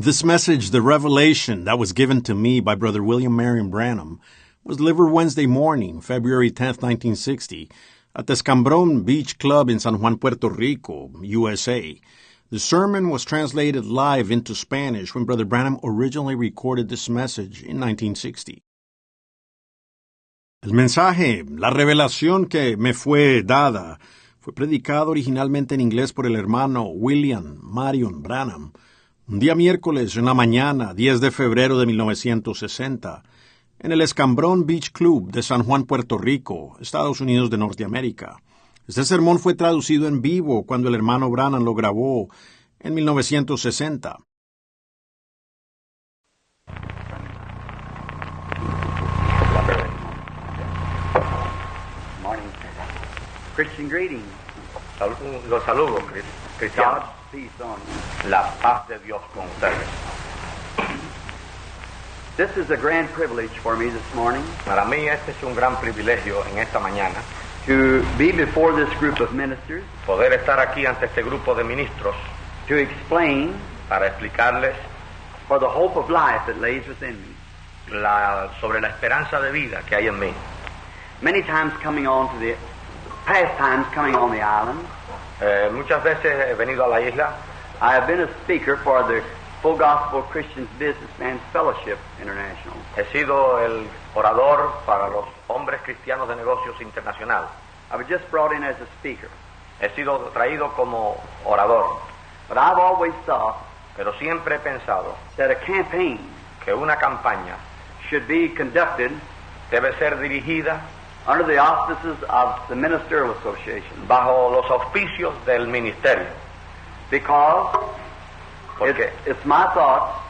This message, the revelation that was given to me by Brother William Marion Branham, was delivered Wednesday morning, February 10th, 1960, at the Escambron Beach Club in San Juan, Puerto Rico, USA. The sermon was translated live into Spanish when Brother Branham originally recorded this message in 1960. El mensaje, la revelación que me fue dada, fue predicado originalmente en inglés por el hermano William Marion Branham, un día miércoles en la mañana, 10 de febrero de 1960, en el Escambron Beach Club de San Juan, Puerto Rico, Estados Unidos de Norteamérica. Este sermón fue traducido en vivo cuando el hermano Branham lo grabó en 1960. Morning. Christian greetings. Los saludos, cristianos. God's peace on you. La paz de Dios con ustedes. This is a grand privilege for me this morning Para mí este es un gran privilegio en esta mañana, to be before this group of ministers poder estar aquí ante este grupo de ministros to explain para explicarles for the hope of life that lays within me. sobre la esperanza de vida que hay en mí. Many times coming on to the past times coming on the island, Muchas veces he venido a la isla, I have been a speaker for the Full Gospel Christians Businessmen's Fellowship International. he sido el orador para los hombres cristianos de negocios internacional. I was just brought in as a speaker, He sido traído como orador, but I've always thought pero siempre he pensado that a campaign que una campaña should be conducted debe ser dirigida under the auspices of the Ministerial Association, bajo los auspicios del ministerio, because porque it's my thought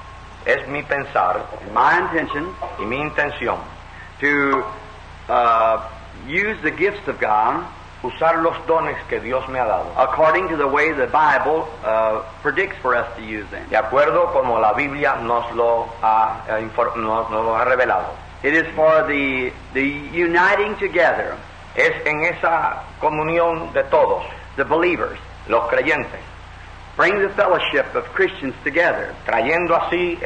es mi pensar and my intention y mi intención to use the gifts of God usar los dones que Dios me ha dado, according to the way the Bible predicts for us to use them. de acuerdo como la Biblia nos lo ha revelado. It is for the uniting together, Es en esa comunión de todos, the believers, los creyentes, bring the fellowship of Christians together, trayendo así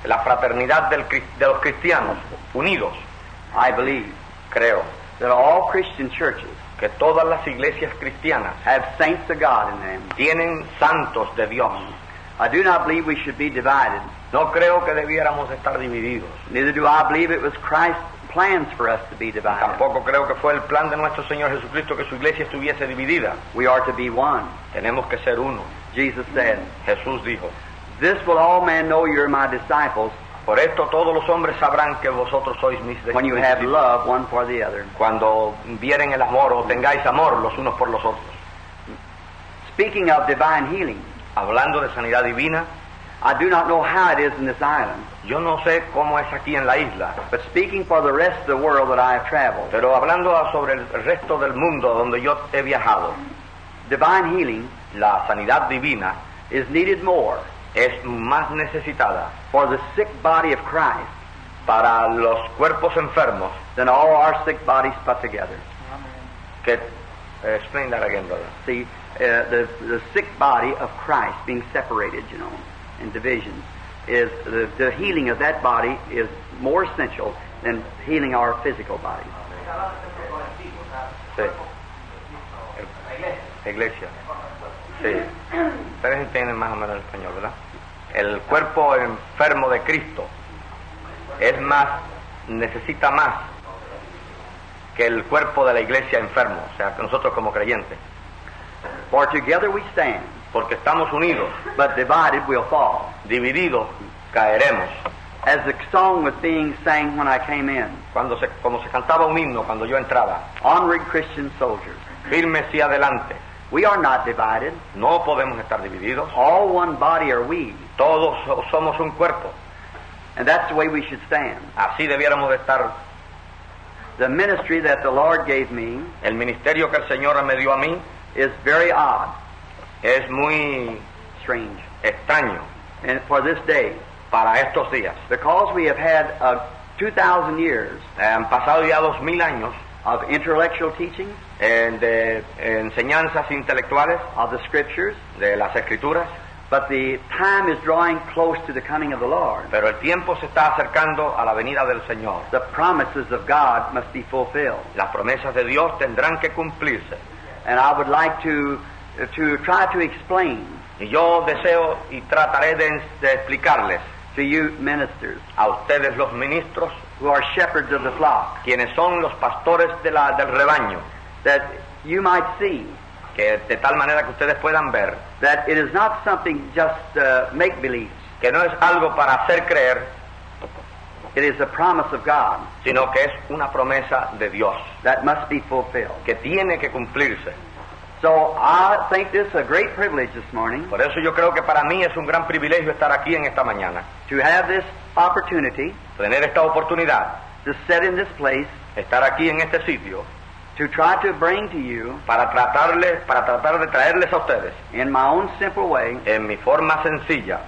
la fraternidad de los cristianos unidos. I believe Creo that all Christian churches que todas las iglesias cristianas have saints of God in them. tienen santos de Dios. I do not believe we should be divided. No creo que debiéramos estar divididos. Neither do I believe it was Christ's plans for us to be divided. Tampoco creo que fue el plan de nuestro Señor Jesucristo que su iglesia estuviese dividida. We are to be one. Tenemos que ser uno. Jesus said, Jesús dijo, "This will all men know you're my disciples por esto todos los hombres sabrán que vosotros sois mis when you have discípulos, love one for the other." cuando vieren el amor o tengáis amor los unos por los otros. Speaking of divine healing, Hablando de sanidad divina, I do not know how it is in this island, yo no sé cómo es aquí en la isla, but speaking for the rest of the world that I have traveled, pero hablando sobre el resto del mundo donde yo he viajado, divine healing la sanidad divina is needed more es más necesitada for the sick body of Christ para los cuerpos enfermos than all our sick bodies put together. que explain that again, brother. See, the sick body of Christ being separated, in divisions, is the healing of that body is more essential than healing our physical bodies. Sí. Iglesia. Sí. Ustedes entienden más o menos el español, ¿verdad? El cuerpo enfermo de Cristo necesita más que el cuerpo de la iglesia enfermo, o sea, que nosotros como creyentes. For together we stand, Porque estamos unidos, but divided we'll fall. divididos, caeremos. As the song was being sang when I came in, Como se cantaba un himno cuando yo entraba, onward Christian soldiers, firmes y adelante. we are not divided. No podemos estar divididos. All one body are we, Todos somos un cuerpo. and that's the way we should stand. Así debiéramos de estar. The ministry that the Lord gave me El ministerio que el Señor me dio a mí is very odd, es muy strange, extraño and for this day, para estos días. because we have had 2,000 years Han pasado ya 2000 años of intellectual teaching, de enseñanzas intelectuales of the Scriptures, de las Escrituras. But the time is drawing close to the coming of the Lord. Pero el tiempo se está acercando a la venida del Señor. The promises of God must be fulfilled. Las promesas de Dios tendrán que cumplirse. And I would like to try to explain Y yo deseo y trataré de explicarles to you ministers a ustedes los ministros, who are shepherds of the flock, quienes son los pastores del rebaño, that you might see que de tal manera que ustedes puedan ver that it is not something just make-believe. que no es algo para hacer creer, It is a promise of God sino que es una promesa de Dios that must be fulfilled. que tiene que cumplirse. So I think this is a great privilege this morning Por eso yo creo que para mí es un gran privilegio estar aquí en esta mañana, to have this opportunity tener esta oportunidad, to sit in this place, estar aquí en este sitio, to try to bring to you, para tratar de traerles a ustedes, in my own simple way, en mi forma sencilla,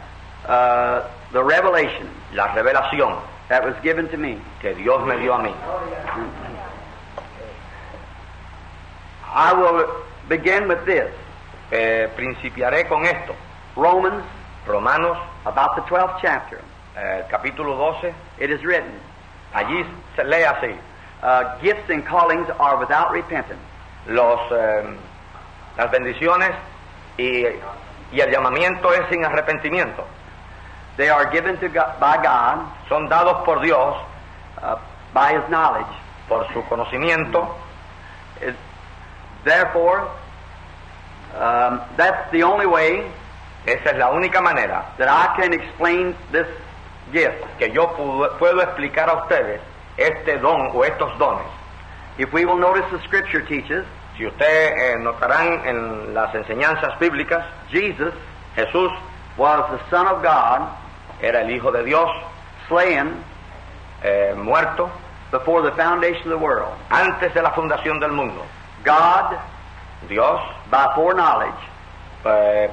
the revelation la revelación that was given to me. que Dios me dio a mí. I will begin with this. Principiaré con esto. Romans, Romanos, about the 12th chapter. capítulo 12, It is written, allí se lee así: gifts and callings are without repentance. las bendiciones y el llamamiento es sin arrepentimiento. They are given to God, by God, Son dados por Dios by His knowledge. por su conocimiento. Therefore, that's the only way Esa es la única manera that I can explain this gift. que yo puedo explicar a ustedes este don o estos dones. If we will notice, the Scripture teaches Si ustedes notarán en las enseñanzas bíblicas, Jesus Jesús was the Son of God, era el Hijo de Dios, slain muerto before the foundation of the world. antes de la fundación del mundo. God, Dios, by foreknowledge,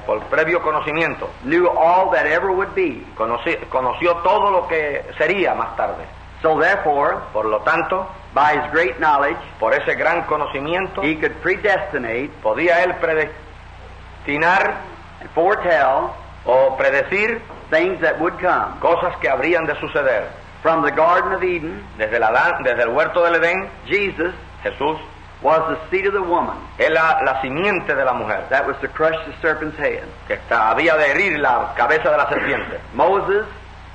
por previo conocimiento, knew all that ever would be. conoció todo lo que sería más tarde. So therefore, Por lo tanto, by His great knowledge, por ese gran conocimiento, He could predestinate podía Él predestinar and foretell o predecir things that would come. cosas que habrían de suceder. From the Garden of Eden, Desde el huerto del Edén, Jesus Jesús was the seed of the woman es la simiente de la mujer, that was to crush the serpent's head. que había de herir la cabeza de la serpiente. Moses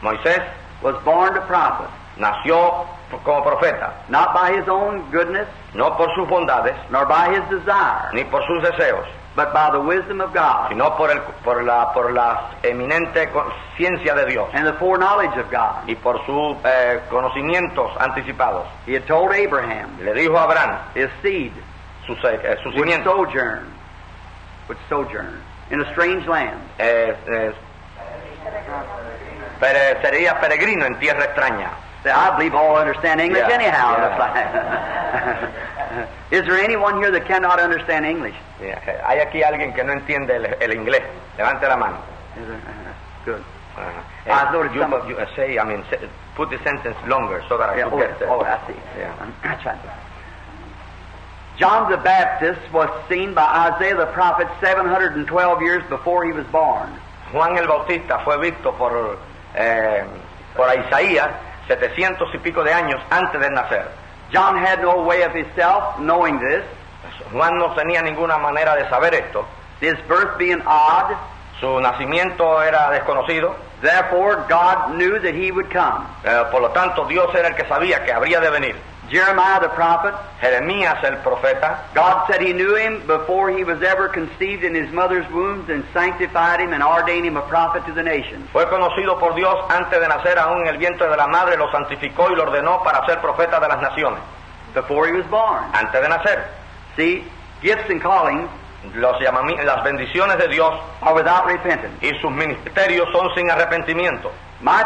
Moisés was born to prophet, nació como profeta, not by his own goodness, no por sus bondades, nor by his desire, ni por sus deseos, but by the wisdom of God sino por la eminente ciencia de Dios and the foreknowledge of God. y por sus conocimientos anticipados. He had told Abraham, Le dijo a Abraham, his seed su would simiente, sojourn in a strange land. sería peregrino en tierra extraña. I believe all understand English Yeah, anyhow. yeah. Is there anyone here that cannot understand English? Hay aquí alguien que no entiende el inglés. Levante la mano. Is there? Good. Uh, noticed some of- put the sentence longer so that I Yeah, could get the... I see. Yeah. That's right. John the Baptist was seen by Isaiah the prophet 712 years before he was born. Juan el Bautista fue visto por Isaías 700 y pico de años antes de nacer. John had no way of himself knowing this, Juan no tenía ninguna manera de saber esto. his birth being odd. Su nacimiento era desconocido. Therefore, God knew that he would come. Por lo tanto, Dios era el que sabía que habría de venir. Jeremiah the prophet, Jeremías el profeta, God said he knew him before he was ever conceived in his mother's womb and sanctified him and ordained him a prophet to the nations. fue conocido por Dios antes de nacer, aún en el vientre de la madre, lo santificó y lo ordenó para ser profeta de las naciones. Before he was born. Antes de nacer. See, gifts and callings Las bendiciones de Dios are without repentance. y sus ministerios son sin arrepentimiento. My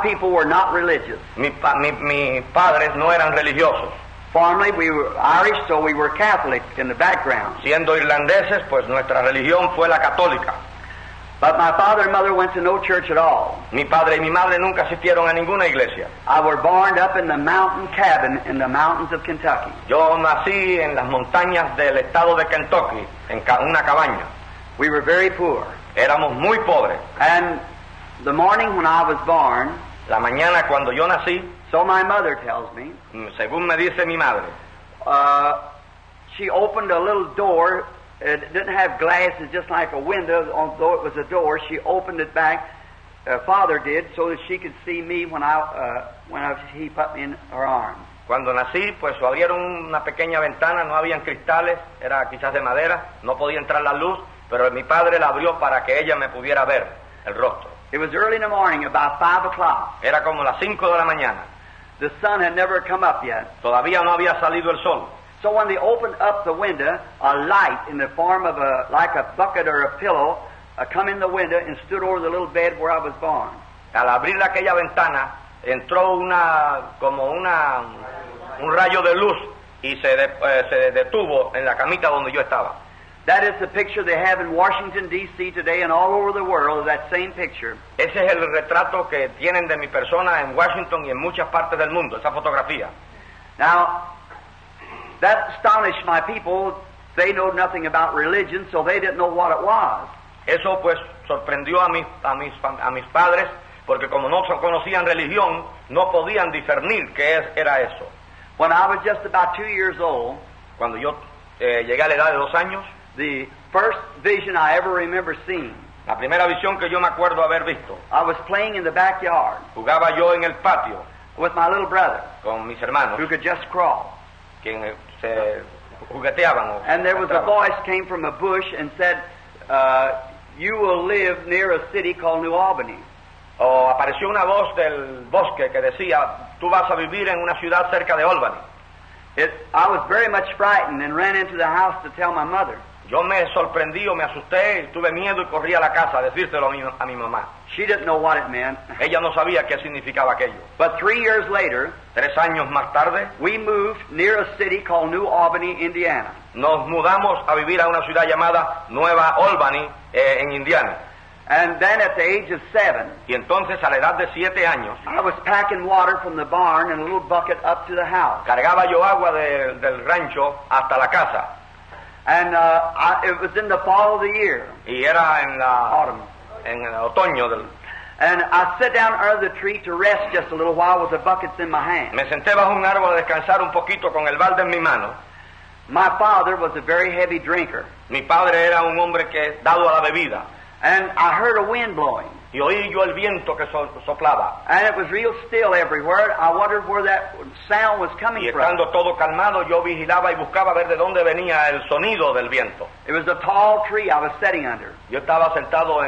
people were not religious. Mis padres no eran religiosos. Formerly we were Irish, so we were Catholic in the background. Siendo irlandeses, pues nuestra religión fue la católica. But my father and mother went to no church at all. Mi padre y mi madre nunca asistieron a ninguna iglesia. I was born up in the mountain cabin in the mountains of Kentucky. Yo nací en las montañas del estado de Kentucky, en una cabaña. We were very poor. Éramos muy pobres. And the morning when I was born, La mañana cuando yo nací, so my mother tells me, según me dice mi madre, she opened a little door. It didn't have glasses, just like a window, although it was a door. She opened it back, Father did, so that she could see me when he put me in her arms. cuando nací, pues abrieron una pequeña ventana, no habían cristales, era quizás de madera, no podía entrar la luz, pero mi padre la abrió para que ella me pudiera ver el rostro. It was early in the morning, about 5 o'clock. Era como las 5 de la mañana. The sun had never come up yet. Todavía no había salido el sol. So when they opened up the window, a light in the form of like a bucket or a pillow come in the window and stood over the little bed where I was born. Al abrir aquella ventana, entró un rayo de luz y se detuvo en la camita donde yo estaba. That is the picture they have in Washington, D.C. today and all over the world, that same picture. Ese es el retrato que tienen de mi persona en Washington y en muchas partes del mundo, esa fotografía. Now, that astonished my people. They know nothing about religion, so they didn't know what it was. Eso pues sorprendió a mis padres, porque como no conocían religión, no podían discernir qué era eso. When I was just about 2 years old, Cuando yo llegué a la edad de 2 años, the first vision I ever remember seeing, la primera visión que yo me acuerdo haber visto, I was playing in the backyard jugaba yo en el patio with my little brother, con mis hermanos, who could just crawl. quienes se jugueteaban. And there was a voice came from a bush and said, you will live near a city called New Albany. O apareció una voz del bosque que decía, tú vas a vivir en una ciudad cerca de Albany. I was very much frightened and ran into the house to tell my mother. Yo me sorprendí o me asusté, tuve miedo y corrí a la casa a decírselo a mi mamá. She didn't know what it meant. Ella no sabía qué significaba aquello. But 3 years later, 3 años más tarde, we moved near a city called New Albany, Indiana. nos mudamos a vivir a una ciudad llamada Nueva Albany, en Indiana. And then at the age of 7, Y entonces a la edad de 7 años, I was packing water from the barn in a little bucket up to the house. cargaba yo agua del rancho hasta la casa. And it was in the fall of the year, Y era en el otoño. And I sat down under the tree to rest just a little while with the buckets in my hand. Me senté bajo un árbol a descansar un poquito con el balde en mi mano. My father was a very heavy drinker. Mi padre era un hombre que dado a la bebida. And I heard a wind blowing. Y oí yo el viento que soplaba. And it was real still everywhere. I wondered where that sound was coming Y from. estando todo calmado, yo vigilaba y buscaba ver de dónde venía el sonido del viento. It was a tall tree I was sitting under. Yo estaba sentado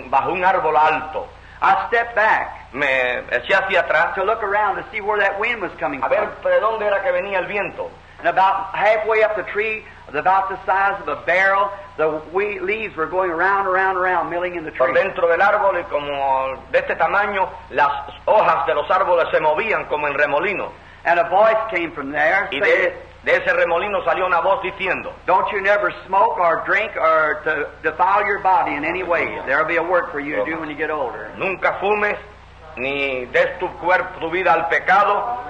bajo un árbol alto. I stepped back Me eché hacia atrás to look around to see where that wind was coming a ver from. de dónde era que venía el viento. And about halfway up the tree, about the size of a barrel, the leaves were going around, milling in the Por tree. dentro del árbol, y como de este tamaño, las hojas de los árboles se movían como en remolino. And a voice came from there Y saying, de ese remolino salió una voz diciendo, don't you never smoke or drink or to defile your body in any way. There'll be a work for you to do when you get older. nunca fumes, ni des tu vida al pecado,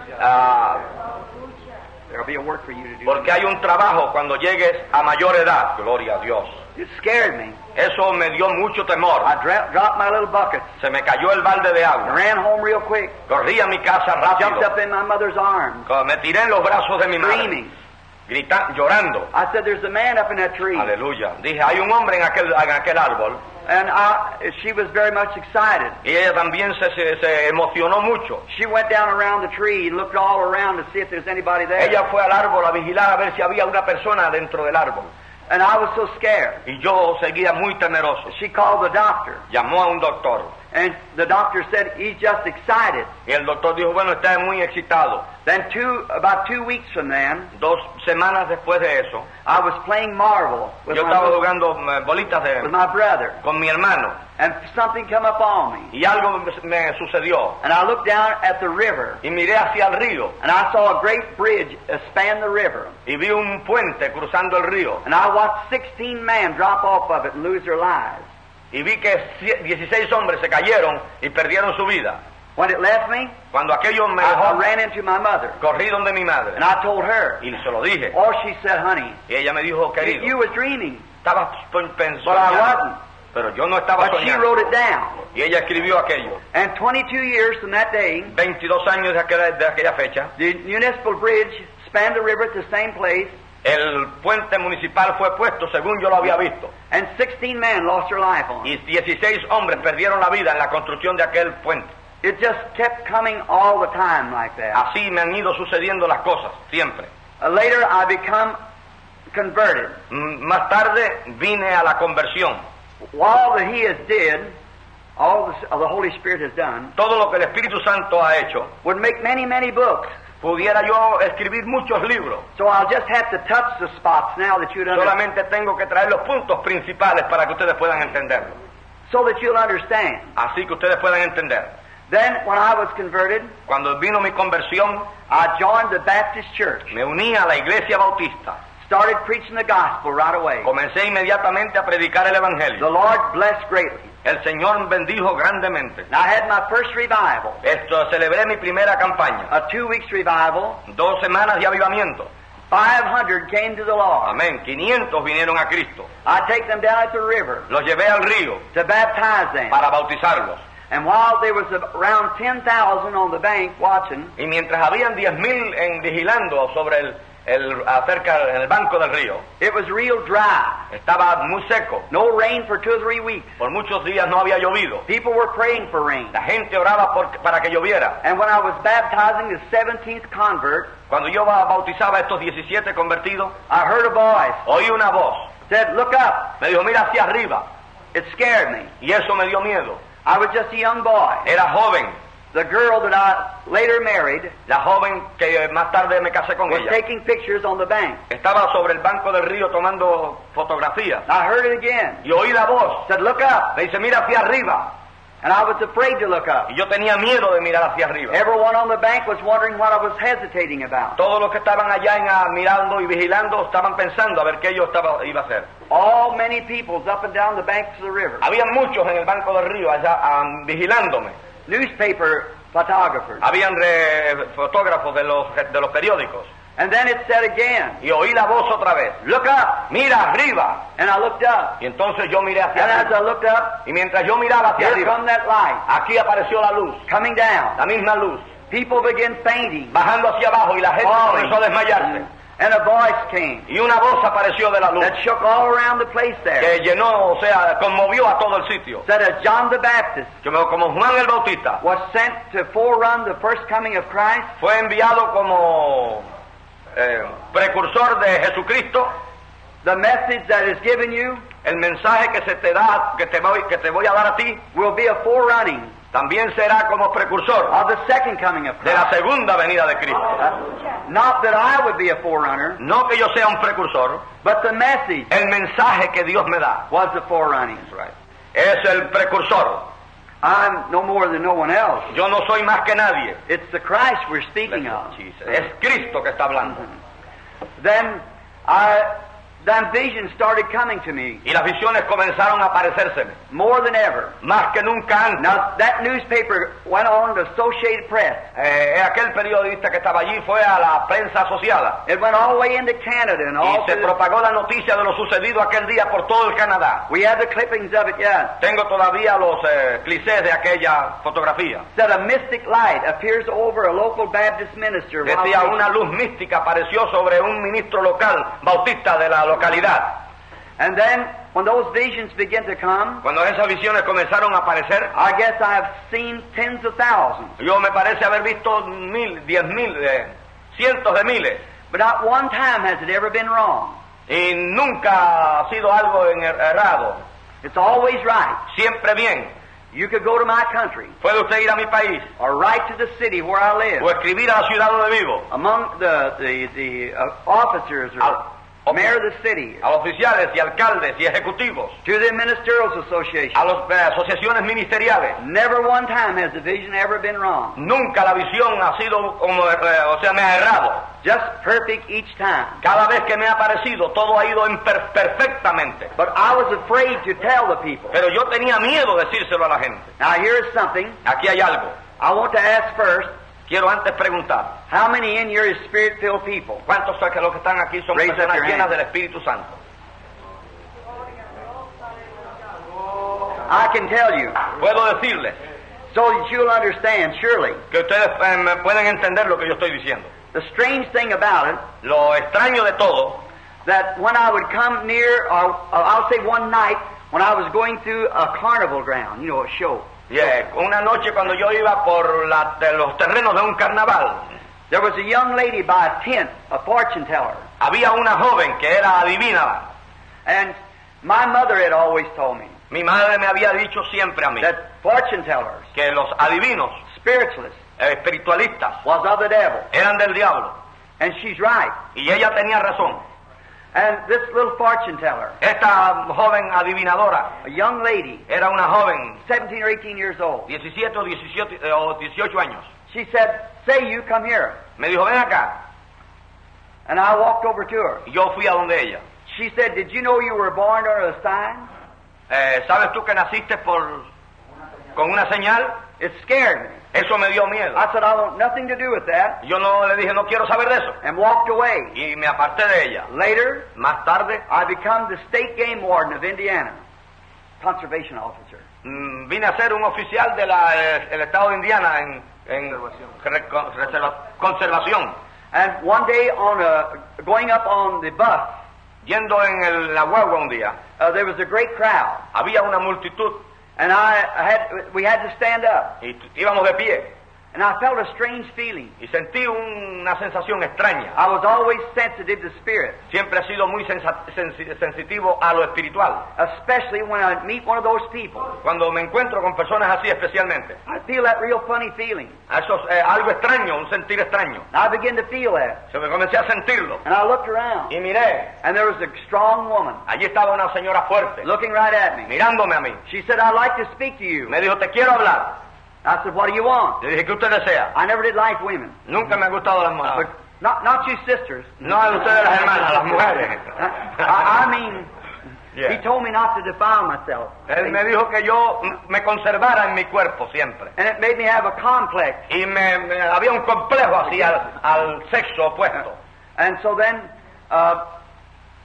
There'll be a work for you to do. porque hay un trabajo cuando llegues a mayor edad. Gloria a Dios. It scared me. Eso me dio mucho temor. I dropped my little buckets. Se me cayó el balde de I agua. ran home real quick. Corrí a mi casa Jumped rápido. up in my mother's arms, Me tiré en los brazos de mi madre, screaming. llorando. I said, there's a man up in that tree. Aleluya. Dije, hay un hombre en aquel árbol. And she was very much excited. Y ella también se emocionó mucho. She went down around the tree and looked all around to see if there's anybody there. Ella fue al árbol a vigilar a ver si había una persona dentro del árbol. And I was so scared. Y yo seguía muy temeroso. She called the doctor. Llamó a un doctor. And the doctor said, he's just excited. Y el doctor dijo, bueno, está muy excitado. Then about 2 weeks from then, 2 semanas después de eso, I was playing marble with, yo estaba jugando bolitas with my brother. con mi hermano. And something come up on me. Y algo me sucedió. And I looked down at the river. Y miré hacia el río. And I saw a great bridge span the river. Y vi un puente cruzando el río. And I watched 16 men drop off of it and lose their lives. Y vi que 16 hombres se cayeron y perdieron su vida. When it left me, Cuando aquello me I dejó, ran into my mother. corrí donde mi madre. And I told her. Y se lo dije. Or she said, honey, Y ella me dijo, querido, you was dreaming. Estaba But I pensando. wasn't. Pero yo no estaba But she soñando. wrote it down. Y ella escribió aquello. And 22 years from that day, 22 años de aquella fecha, the municipal bridge spanned the river at the same place, el puente municipal fue puesto según yo lo había visto. and 16 men lost their life on Y it. 16 hombres perdieron la vida en la construcción de aquel puente. It just kept coming all the time like that. Así me han ido sucediendo las cosas, siempre. Later, I become converted. Más tarde vine a la conversión. All that He has did, all the Holy Spirit has done, Todo lo que el Espíritu Santo ha hecho, would make many, many books. pudiera yo escribir muchos libros. So I'll just have to touch the spots now that you'd understand, Solamente tengo que traer los puntos principales para que ustedes puedan entenderlo. so that you'll understand. Así que ustedes puedan entender. Then, when I was converted, Cuando vino mi conversión, I joined the Baptist church, me uní a la iglesia bautista. started preaching the gospel right away. Comencé inmediatamente a predicar el The Evangelio. Lord blessed greatly. El Señor bendijo grandemente. I had my first revival, Celebré mi primera campaña. a 2 weeks revival. 2 semanas de avivamiento. 500 came to the Lord. Amén. 500 vinieron a Cristo. I take them down at the river Los llevé al río to baptize them. para bautizarlos. And while there was around 10,000 on the bank watching, Y mientras habían 10,000 vigilando sobre acerca en el banco del río, it was real dry. estaba muy seco. No rain for 2 or 3 weeks. Por muchos días no había llovido. People were praying for rain. La gente oraba para que lloviera. And when I was baptizing the 17th convert, Cuando yo bautizaba a estos 17 convertidos, I heard a voice oí una voz. said, "Look up." Me dijo, mira hacia arriba. It scared me. Y eso me dio miedo. I was just a young boy. Era joven. The girl that I later married La joven que más tarde me casé con was ella. taking pictures on the bank. Estaba sobre el banco del río tomando fotografías. I heard it again. Y oí la voz. Said, "Look up." Me dice, mira hacia arriba. And I was afraid to look up. Y yo tenía miedo de mirar hacia arriba. Everyone on the bank was wondering what I was hesitating about. Todos los que estaban allá mirando y vigilando estaban pensando a ver qué yo iba a hacer. All many peoples up and down the banks of the river. Había muchos en el banco del río allá vigilándome. Newspaper photographers. Habían fotógrafos de los periódicos. And then it said again, Y oí la voz otra vez. "Look up." Mira arriba. And I looked up. Y entonces yo miré hacia And as I arriba. looked up, Y mientras yo miraba hacia here come arriba, that light aquí apareció la luz. coming down. La misma luz. People began fainting. Bajando hacia abajo y la gente comenzó a desmayarse. And a voice came Y una voz apareció de la luz that shook all around the place there. que llenó, o sea, conmovió a todo el sitio. Said as John the Baptist Como Juan el Bautista was sent to forerun the first coming of Christ, fue enviado como precursor de Jesucristo, the message that is given you el mensaje que se te da, que te voy a dar a ti, will be a forerunning también será como precursor of the second coming of de la Christ. segunda venida de Cristo. Not that I would be a forerunner, No que yo sea un precursor, but the message el mensaje que Dios me da was the forerunning. es el precursor. I'm no more than no one else. Yo no soy más que nadie. It's the Christ we're speaking of. Es Cristo que está hablando. Then visions started coming to me Y las visiones comenzaron a aparecérseme, more than ever. más que nunca antes. Now that newspaper went on to Associated Press. Aquel periodista que estaba allí fue a la prensa asociada It went all the way into Canada and all y se through propagó la noticia de lo sucedido aquel día por todo el Canadá. We have the clippings of it yet. Tengo todavía los clichés de aquella fotografía. Said a mystic light appears over a local Baptist minister. while Decía, preaching. una luz mística apareció sobre un ministro local bautista de la localidad. And then when those visions begin to come, Cuando esas visiones comenzaron a aparecer, I guess I have seen tens of thousands. yo me parece haber visto 1,000, 10,000, cientos de miles. But not one time has it ever been wrong. Y nunca ha sido algo errado. It's always right. Siempre bien. You could go to my country Puede usted ir a mi país or write to the city where I live. o escribir a la ciudad donde vivo, Among the officers or mayor of the city, a los oficiales y alcaldes y ejecutivos, to the ministerial association. a las asociaciones ministeriales. Never one time has the vision ever been wrong. Nunca la visión ha sido como, o sea, me ha errado. Just perfect each time. Cada vez que me ha aparecido, todo ha ido perfectamente. But I was afraid to tell the people. Pero yo tenía miedo de decírselo a la gente. Now here's something. Aquí hay algo. I want to ask first, Quiero antes preguntar, how many in here is spirit-filled people? ¿cuántos son que los que están aquí son Raise up personas your llenas hand. del Espíritu Santo? I can tell you, Puedo decirles so that you'll understand, surely. que ustedes me pueden entender lo que yo estoy diciendo. The strange thing about it, Lo extraño de todo, that when I would come near, or I'll say one night, when I was going through a carnival ground, you know, a show. una noche cuando yo iba por los terrenos de un carnaval, There was a young lady by a tent, a fortune teller. había una joven que era adivina. And my mother had always told me Mi madre me había dicho siempre a mí that fortune tellers, que los adivinos, spiritualists, espiritualistas, was of the devil. eran del diablo. And she's right. Y ella tenía razón. And this little fortune teller, Esta joven adivinadora a young lady, era una joven, 17 or 18 years old, 17 o 18 años. she said, "Say you come here." Me dijo, ven acá. And I walked over to her. Y yo fui a donde ella. She said, "Did you know you were born under a sign?" ¿Sabes tú que naciste con una señal? It scared me. Eso me dio miedo. I said, "I want nothing to do with that," Yo no le dije, no quiero saber de eso. and walked away. Y me aparté de ella. Later, Más tarde, I become the state game warden of Indiana, conservation officer. vine a ser un oficial del estado de Indiana en conservación. And one day, going up on the bus, Yendo en la guagua un día, there was a great crowd, había una multitud and we had to stand up, y íbamos de pie. and I felt a strange feeling. Y sentí una sensación extraña. I was always sensitive to spirit, Siempre he sido muy sensitivo a lo espiritual. especially when I meet one of those people. Cuando me encuentro con personas así especialmente. I feel that real funny feeling. Eso es algo extraño, un sentir extraño. I began to feel that, Se me comencé a sentirlo. and I looked around, Y miré, and there was a strong woman allí estaba una señora fuerte, looking right at me. mirándome a mí. She said, "I'd like to speak to you." Me dijo, te quiero hablar. I said, "What do you want?" Le dije, ¿qué usted desea? I never did like women, Nunca me han gustado las but mujeres. not you sisters. No a ustedes las hermanas, las mujeres. I mean, Yeah. he told me not to defile myself, Él me dijo que yo me conservara en mi cuerpo siempre. and it made me have a complex. Y había un complejo así al sexo opuesto. And so then,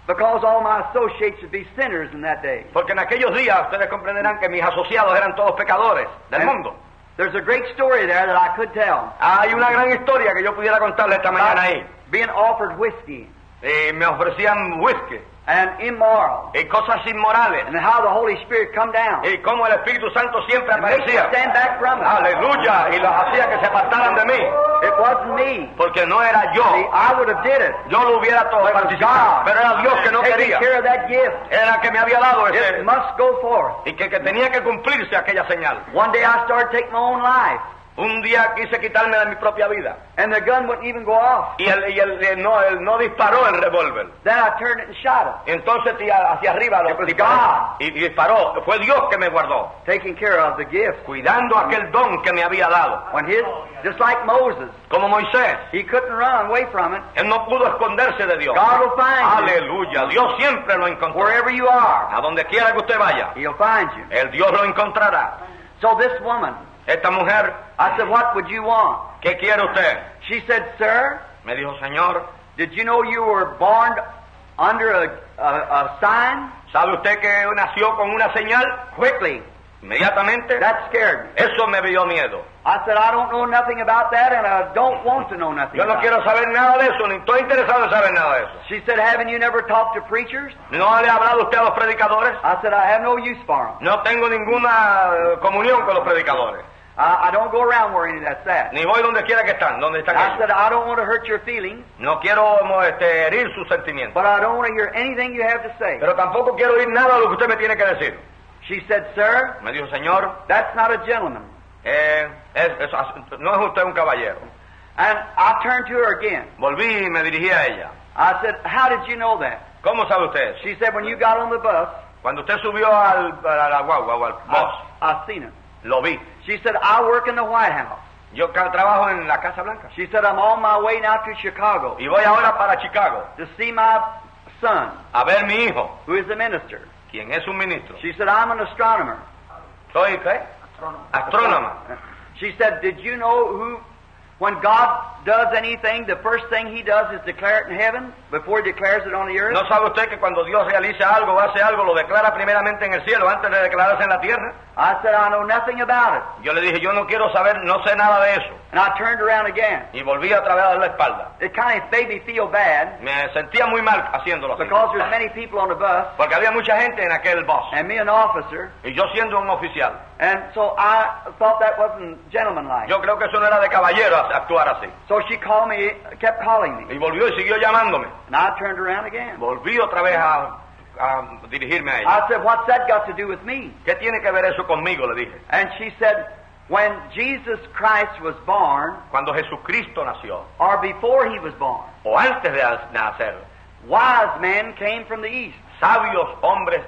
because all my associates would be sinners in that day, Porque en aquellos días ustedes comprenderán que mis asociados eran todos pecadores del And mundo. there's a great story there that I could tell. Hay una gran historia que yo pudiera contarle esta mañana ahí. Being offered whiskey Y me ofrecían whisky and immoral, y cosas inmorales. and how the Holy Spirit come down Y cómo el Espíritu Santo siempre and make me aparecía. stand back from it. Aleluya. Y los hacía que se apartaran de mí. It wasn't me. Porque no era yo. See, I would have did it. Yo lo hubiera todo But it was participado. God Pero era Dios que no taking quería. care of that gift. Era que me había dado It ese. must go forth. Y que tenía que cumplirse aquella señal. One day I started taking my own life, Un día quise quitarme de mi propia vida. and the gun wouldn't even go off. Y él no disparó el revólver. Then I turned it and shot it, Entonces hacia arriba lo It was disparó. God. Y disparó. Fue Dios que me guardó. taking care of the gift. Cuidando aquel don que me había dado. When just like Moses, Como Moisés. he couldn't run away from it. Él no pudo esconderse de Dios. God will find you. Aleluya. Dios siempre lo encontró. Wherever you are, A donde quiera que usted vaya, He'll find you. el Dios lo encontrará. So this woman, Esta mujer, I said, "What would you want?" ¿qué quiere usted? She said, "Sir, Me dijo, Señor, did you know you were born under a sign?" ¿sabe usted que nació con una señal? Quickly. Inmediatamente. That scared me. Eso me dio miedo. I said, "I don't know nothing about that, and I don't want to know nothing Yo no about quiero it." saber nada de eso, ni estoy interesado en saber nada de eso. She said, "Haven't you never talked to preachers?" ¿No le ha hablado usted a los predicadores? I said, "I have no use for them. No tengo ninguna comunión con los predicadores. I don't go around where any of that's at." Ni voy donde quiera que están, donde están I ellos. said, "I don't want to hurt your feelings, No quiero herir sus sentimientos. but I don't want to hear anything you have to say." Pero tampoco quiero oír nada de lo que usted me tiene que decir. She said, "Sir, Me dijo, Señor, that's not a gentleman." no es usted un caballero. And I turned to her again. Volví y me dirigí a ella. I said, "How did you know that?" ¿Cómo sabe usted eso? She said, "When you got on the bus, Cuando usted subió a la guagua o al bus, I seen it." lo vi. She said, "I work in the White House." Yo trabajo en la Casa Blanca. She said, "I'm on my way now to Chicago Y voy ahora para Chicago to see my son, a ver mi hijo, who is a minister." quien es un ministro. She said, "I'm an astronomer." ¿Soy qué? Astrónoma. She said, "Did you know when God does anything, the first thing He does is declare it in heaven before He declares it on the earth? ¿No sabe usted que cuando Dios realiza algo o hace algo, lo declara primeramente en el cielo antes de declararse en la tierra? I said, I know nothing about it. Yo le dije, yo no quiero saber, no sé nada de eso. And I turned around again. Y volví otra vez a dar la espalda. It kind of made me feel bad Me sentía muy mal haciéndolo así. because there's many people on the bus Porque había mucha gente en aquel bus. and me an officer. Y yo siendo un oficial. And so I thought that wasn't gentlemanlike. Yo creo que eso no era de caballero actuar así. So she called me, kept calling me. Y volvió y siguió llamándome. And I turned around again. Volví otra vez a dirigirme a ella. I said, what's that got to do with me? ¿Qué tiene que ver eso conmigo? Le dije. And she said, when Jesus Christ was born, Cuando Jesucristo nació, or before He was born, o antes de nacer, wise men came from the east. sabios hombres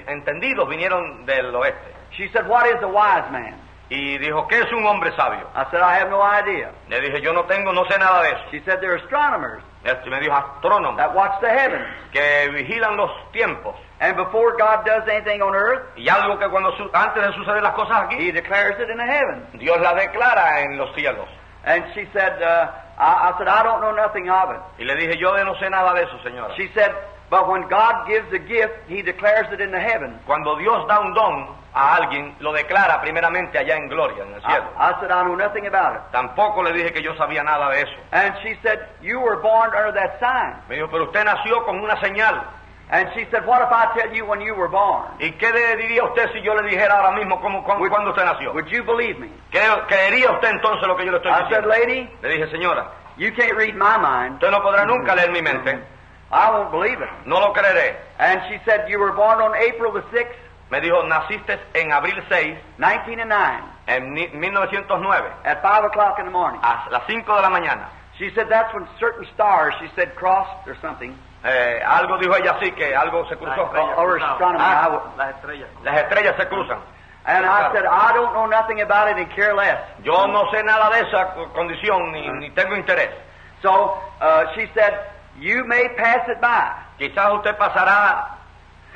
entendidos vinieron del oeste. She said, what is a wise man? Y dijo, ¿qué es un hombre sabio? I said, I have no idea. Le dije, yo no sé nada de eso. She said, they're astronomers Me dijo, astrónomos, that watch the heavens. que vigilan los tiempos. And before God does anything on earth, Y algo que antes de suceder las cosas aquí, He declares it in the heavens. Dios la declara en los cielos. And she said, I said, I don't know nothing of it. Y le dije, yo no sé nada de eso, señora. She said, but when God gives a gift, He declares it in the heavens. Cuando Dios da un don a alguien, lo declara primeramente allá en gloria, en el cielo. I said, I know nothing about it. Tampoco le dije que yo sabía nada de eso. And she said, you were born under that sign. Me dijo, pero usted nació con una señal. And she said, what if I tell you when you were born? ¿Y qué le diría usted si yo le dijera ahora mismo cuándo usted nació? Would you believe me? ¿Creería usted entonces lo que yo le estoy I said, diciendo? lady, Le dije, señora, you can't read my mind. usted no podrá nunca leer mi mente. I won't believe it. No lo creeré. And she said, you were born on April the 6th, Me dijo, naciste en abril 6, 1909, en 1909, at 5 o'clock in the morning. a las 5 de la mañana. She said that's when certain stars, she said, crossed or something. Algo dijo ella así, que algo se cruzó. Or astronomy. Las estrellas se cruzan. And I said, I don't know nothing about it and care less. Yo no sé nada de esa condición, ni tengo interés. So she said, you may pass it by. Quizás usted pasará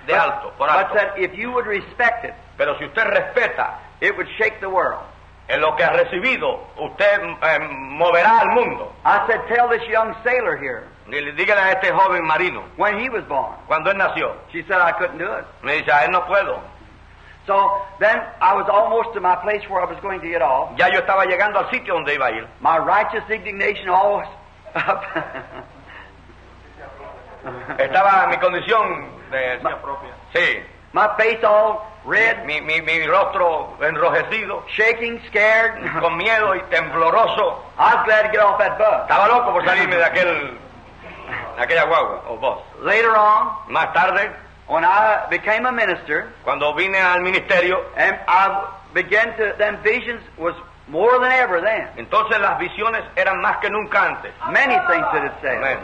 de alto, por But alto. said, if you would respect it, Pero si usted respeta it would shake the world. en lo que ha recibido, usted moverá al mundo. I said, tell this young sailor here, Dígale a este joven marino, when he was born. cuando él nació, She said, I couldn't do it. me dice, a él no puedo. So then I was almost to my place where I was going to get off. Ya yo estaba llegando al sitio donde iba a ir. My righteous indignation always up. Estaba en mi condición de... Sí. My face all red, Mi rostro enrojecido, shaking, scared. con miedo y tembloroso. I was glad to get off that bus. Estaba loco por salirme de aquella guagua o bus. Later on, Más tarde, when I became a minister, cuando vine al ministerio, and I began to, them visions was more than ever then. entonces las visiones eran más que nunca antes. Many things that it said. Amén.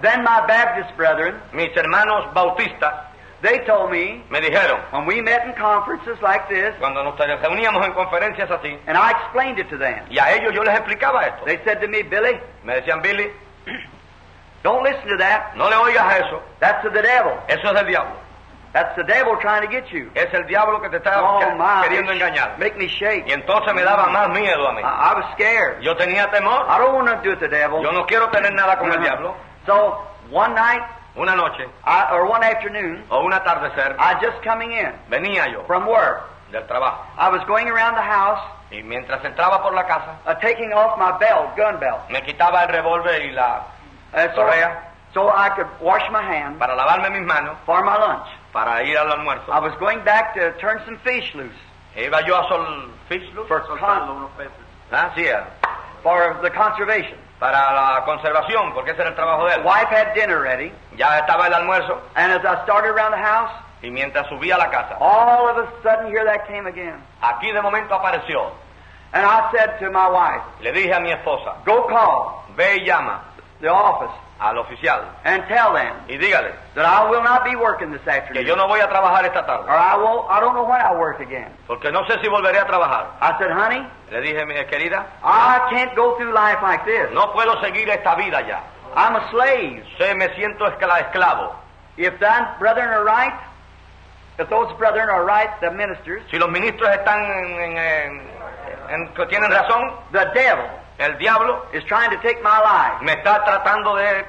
Then my Baptist brethren, Mis hermanos bautistas they told me, me dijeron, when we met in conferences like this, cuando nos reuníamos en conferencias así, and I explained it to them, y a ellos yo les explicaba esto. they said to me, Billy, Me decían, Billy, don't listen to that. no le oigas a eso, That's of the devil. eso es del diablo. That's the devil trying to get you. Es el diablo que te está Oh my, queriendo engañar. make me shake. Y entonces me daba más miedo a mí. I was scared. Yo tenía temor. I don't want to do with the devil. Yo no quiero tener nada con el diablo. So one night, Una noche or one afternoon, o un atardecer I just coming in venía yo from work. del trabajo I was going around the house, y mientras entraba por la casa taking off my belt, gun belt, me quitaba el revólver y la so, correa so I could wash my hands para lavarme mis manos for my lunch. para ir al almuerzo. I was going back to turn some fish loose Iba yo a fish loose, for for the conservation. para la conservación, porque ese era el trabajo de The él. wife had dinner ready, Ya estaba el almuerzo and as I started around the house, y mientras subía a la casa, all of a sudden here that came again. aquí de momento apareció. And I said to my wife, Le dije a mi esposa, go call ve y llama the office al oficial and tell them y dígale that I will not be working this que afternoon. yo no voy a trabajar esta Or tarde, I don't know when I'll work again. porque no sé si volveré a trabajar. I said, honey, Le dije, mi querida, I can't go through life like this. no puedo seguir esta vida ya. I'm a slave. Me siento esclavo. If that brethren are right, if those brethren are right, the ministers, Si los ministros están que tienen razón, the devil El diablo is trying to take my life. me está tratando de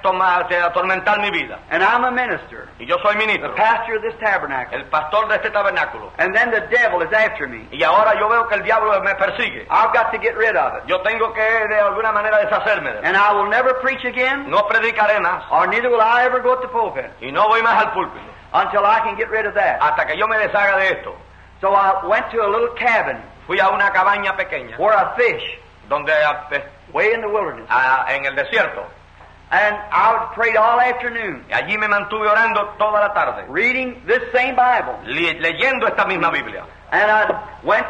atormentar mi vida. And I'm a minister, Y yo soy the ministro, pastor of this tabernacle. el pastor de este tabernáculo. And then the devil is after me. Y ahora yo veo que el diablo me persigue. I've got to get rid of it. Yo tengo que de alguna manera deshacerme de él. And I will never preach again, No predicaré más or neither will I ever go to the pulpit y no voy más al púlpito until I can get rid of that. hasta que yo me deshaga de esto. So I went to a little cabin Fui a una cabaña pequeña where I fish, donde way in the wilderness. en el desierto. And I prayed all afternoon, Y allí me mantuve orando toda la tarde, reading this same Bible. leyendo esta misma Biblia. And I went,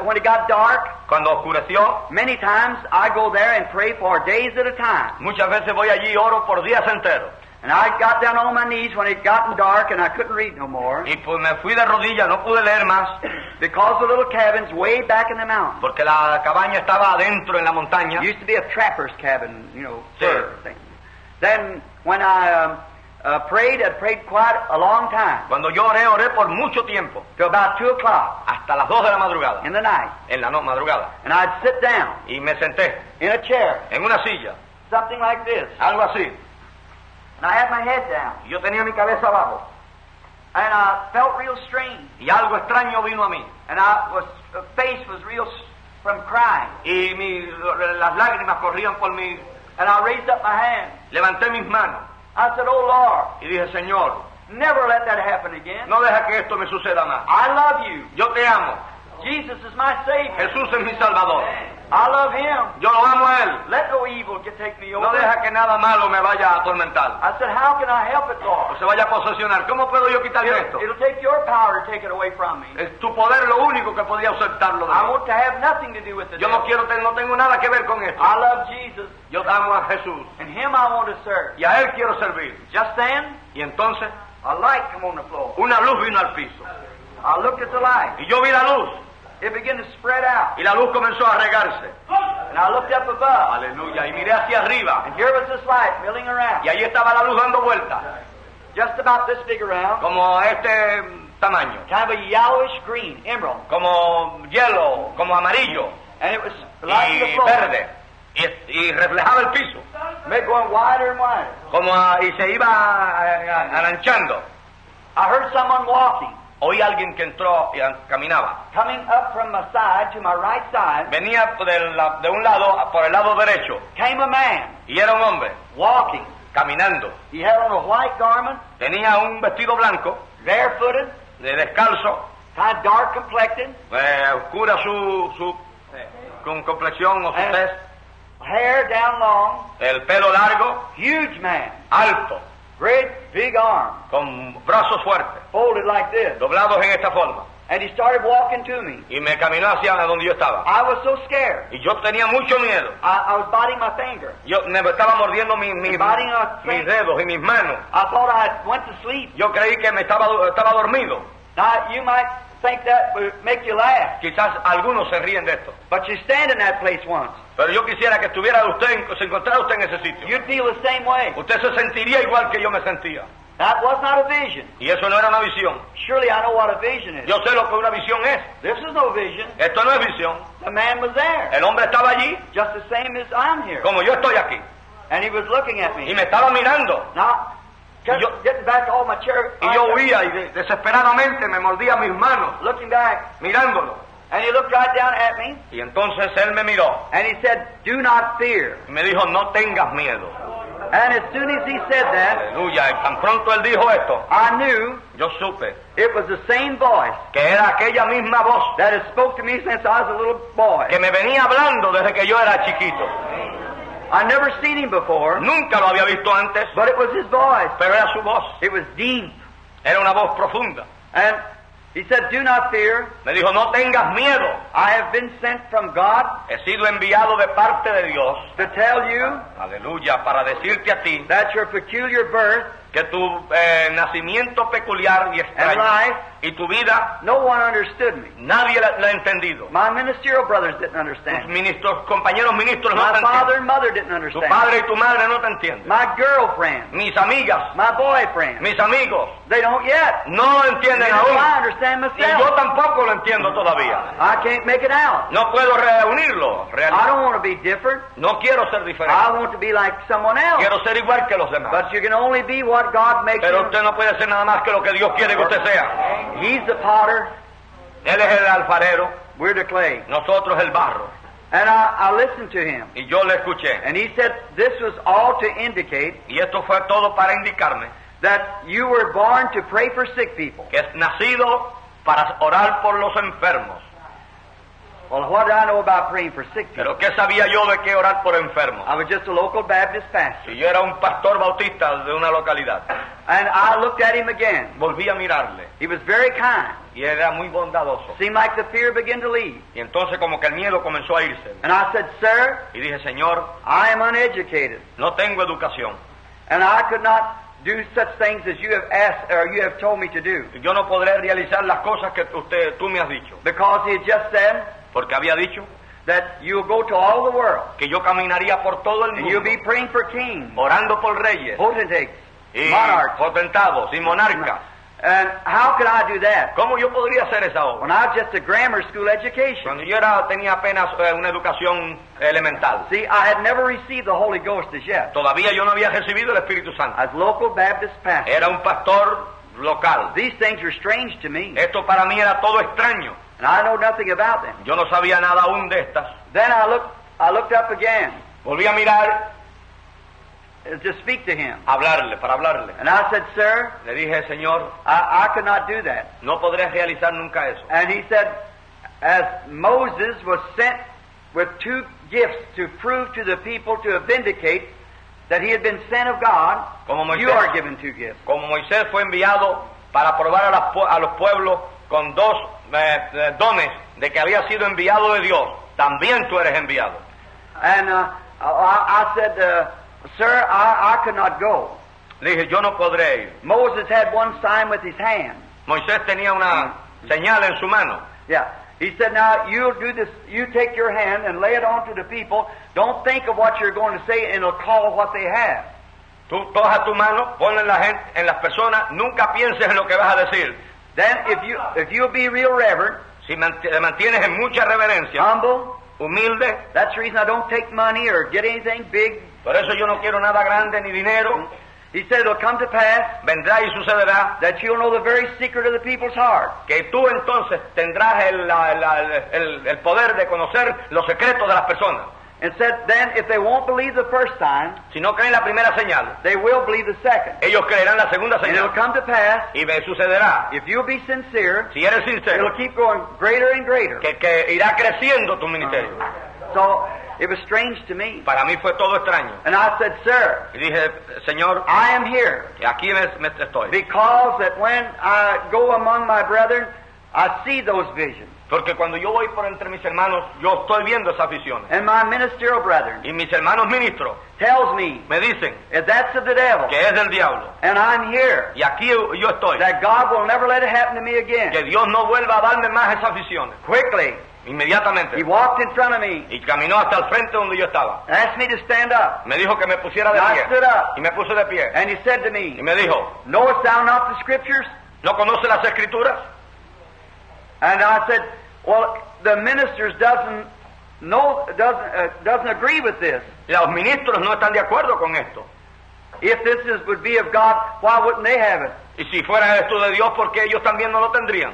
when it got dark, Cuando oscureció, many times I go there and pray for days at a time. muchas veces voy allí y oro por días enteros. And I got down on my knees when it got dark and I couldn't read no more, Y pues me fui de rodillas, no pude leer más, because the little cabin's way back in the mountain. porque la cabaña estaba adentro en la montaña. It used to be a trapper's cabin, you know, Sí. fur thing. Then when I prayed, I prayed quite a long time, Cuando yo oré por mucho tiempo, till about 2 o'clock hasta las 2 de la madrugada, in the night. en la madrugada. And I'd sit down Y me senté in a chair, en una silla, something like this. algo así. And I had my head down. Y yo tenía mi cabeza abajo. And I felt real strange. Y algo extraño vino a mí. And face was real from crying. Y las lágrimas corrían por mí. And I raised up my hand. Levanté mis manos I said, "Oh Lord, y dije, Señor, never let that happen again. no deja que esto me suceda más. I love you. Yo te amo. Jesus is my Savior. Jesús es mi Salvador. I love Him. Yo lo amo a Él. Let no evil take me over." No deja que nada malo me vaya a atormentar. I said, "How can I help it, O Lord? se vaya a posesionar. ¿Cómo puedo yo quitarle esto? It'll take your power to take it away from me. Es tu poder lo único que podía aceptarlo de I mí. want to have nothing to do with it. Yo no tengo nada que ver con esto. I love Jesus, Yo amo a Jesús and Him I want to serve." y a Él quiero servir. Just then, Y entonces a light come on the floor. una luz vino al piso. I looked at the light. Y yo vi la luz. It began to spread out. Y la luz comenzó a regarse. And I looked up above. Aleluya. Y miré hacia arriba. And here was this light milling around. Y ahí estaba la luz dando vueltas. Just about this big around. Como este tamaño. Kind of a yellowish green, emerald. Como hielo, como amarillo. And it was lighting the Y floor. verde. Y reflejaba el piso. Made going wider and wider. Y se iba alanchando. I heard someone walking. Oí a alguien que entró y caminaba. Coming up from my side to my right side Venía de un lado, por el lado derecho. came a man Y era un hombre walking. caminando. He had on a white garment, Tenía un vestido blanco, barefooted, descalzo, kind of dark complected, oscura con complexión o su And- tez, hair down long, el pelo largo, huge man, alto, great big arms, con brazos fuertes, folded like this. doblados en esta forma. And he started walking to me. Y me caminó hacia donde yo estaba. I was so scared. Y yo tenía mucho miedo. I was biting my finger. Yo me estaba mordiendo mis Biting dedos y mis manos. I thought I went to sleep. Yo creí que estaba dormido. Now, you might think that would make you laugh, Quizás algunos se ríen de esto. but you stand in that place once. Pero yo quisiera que se encontrara usted en ese sitio. You'd feel the same way. Usted se sentiría igual que yo me sentía. That was not a vision. Y eso no era una visión. Surely I know what a vision is. Yo sé lo que una visión es. This is no vision. Esto no es visión. The man was there, El hombre estaba allí, just the same as I'm here. como yo estoy aquí. And he was looking at Y me. me estaba mirando. Now, Y yo- getting back to all my chair, Y yo huía y desesperadamente me mordía mis manos, looking back, mirándolo. and he looked right down at me, Y entonces él me miró and he said, "Do not fear." y me dijo, no tengas miedo. And as soon as he said that, Aleluya. Y tan pronto él dijo esto, I knew yo supe it was the same voice que era aquella misma voz that had spoke to me since I was a little boy. que me venía hablando desde que yo era chiquito. I'd never seen him before, Nunca lo había visto antes, but it was his voice. pero era su voz. It was deep. Era una voz profunda. And he said, "Do not fear. Me dijo, no tengas miedo. I have been sent from God He sido enviado de parte de Dios, to tell you aleluya, para decirte a ti that your peculiar birth que tu nacimiento peculiar y and extraño life, y tu vida, no one understood me. nadie la ha entendido. My ministerial brothers didn't Tus understand. compañeros ministros no My te father entienden. and mother didn't Tu understand. padre y tu madre no te entienden. My girlfriend, Mis amigas, my boyfriend, mis amigos, they don't yet. no lo entienden Neither do aún. I understand Y yo myself. tampoco lo entiendo todavía. I can't make it out. No puedo reunirlo. I don't want to be different. No quiero ser I diferente. want to be like someone else. Quiero ser igual que los demás. But you can only be what God makes Pero you. usted no puede ser nada más que lo que Dios quiere que usted sea. He's the potter, Él es el alfarero, we're the clay. nosotros el barro. And I listened to him. Y yo le escuché. And he said this was all to indicate Y esto fue todo para indicarme that you were born to pray for sick people. que es nacido para orar por los enfermos. Well, what did I know about praying for sick people? Pero ¿qué sabía yo de qué orar por enfermos? I was just a local Baptist pastor. Si yo era un pastor bautista de una localidad, And I looked at him again. volví a mirarle He was very kind. y era muy bondadoso. Seemed like the fear began to leave. Y entonces como que el miedo comenzó a irse. And I said, Sir, Y dije, Señor, I am uneducated, no tengo educación. and I could not do such things as you have asked or you have told me to do. Yo no podré realizar las cosas que tú me has dicho. Because he had just said Porque había dicho that you'll go to all the world, que yo caminaría por todo el and you'll mundo, be praying for kings, orando por reyes potentates, y monarchs. potentados y monarcas. And how could I do that? ¿Cómo yo podría hacer esa When obra? I was just a grammar school education. Cuando yo tenía apenas una educación elemental. See, I had never received the Holy Ghost as yet. Todavía yo no había recibido el Espíritu Santo. As local Baptist pastor, Era un pastor local. these things were strange to me, Esto para mí era todo extraño. and I know nothing about them. Yo no sabía nada aún de estas. Then I looked up again Volví a mirar, to speak to him, para hablarle. and I said, Sir, Le dije, Señor, I could not do that. no podré realizar nunca eso. And he said, as Moses was sent with two gifts to prove to the people to vindicate that he had been sent of God, Como you Moisés. are given two gifts. Como Moisés fue enviado para probar a los pueblos con dos dones de que había sido enviado de Dios, también tú eres enviado. And I said, Sir, I could not go. Le dije, yo no podré ir. Moses had one sign with his hand. Moisés tenía una señal en su mano. Yeah. He said, now you'll do this, you take your hand and lay it on to the people. Don't think of what you're going to say, and it'll call what they have. Tú coja tu mano, ponla en las personas, nunca pienses en lo que vas a decir. Then if you'll be real reverent, Si te mantienes en mucha reverencia, humble, humilde, that's the reason I don't take money or get anything big. por eso yo no quiero nada grande ni dinero, He said it'll come to pass vendrá y sucederá that you'll know the very secret of the people's heart. que tú entonces tendrás el poder de conocer los secretos de las personas. And said then if they won't believe the first time, Si no creen la primera señal, they will believe the second. ellos creerán la segunda And it'll señal. come to pass, Y me sucederá, if you'll be sincere, si eres sincero, it'll keep going greater and greater. que irá creciendo tu ministerio. So it was strange to me. Para mí fue todo extraño. And I said, Sir, Y dije, Señor, I am here aquí me estoy. because that when I go among my brethren, I see those visions. Porque cuando yo voy por entre mis hermanos, yo estoy viendo esas visiones. And my ministerial brethren Y mis hermanos ministros tells me me dicen that that's of the devil. que es del diablo. And I'm here. Y aquí yo estoy. That God will never let it happen to me again. Que Dios no vuelva a darme más esas visiones. Quickly, Inmediatamente. he walked in front of me Y caminó hasta el frente donde yo estaba. and asked me to stand up. Me dijo que me pusiera de And I pie. stood up. Y me puse de pie. And he said to Y me, me dijo, knowest thou not the scriptures? ¿no conoce las escrituras? And I said, well, the ministers doesn't agree with this. Los ministros no están de acuerdo con esto. If this would be of God, why wouldn't they have it? Y si fuera esto de Dios, ¿por qué ellos también no lo tendrían?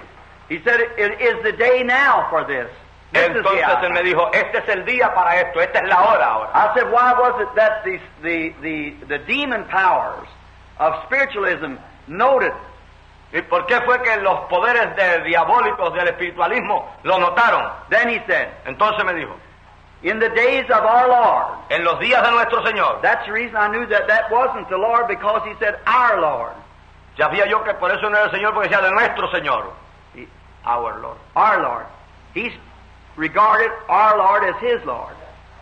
He said, it is the day now for this. This is the Entonces hour. él me dijo, este es el día para esto, esta es la hora ahora. I said, why was it that the demon powers of spiritualism noted? ¿Y por qué fue que los poderes diabólicos del espiritualismo lo notaron? Then he said, Entonces me dijo, in the days of our Lord. en los días de nuestro Señor. That's the reason I knew that wasn't the Lord, because he said our Lord. Sabía yo que por eso no era el Señor, porque decía de nuestro Señor. Our Lord. Our Lord. He's regarded our Lord as his Lord.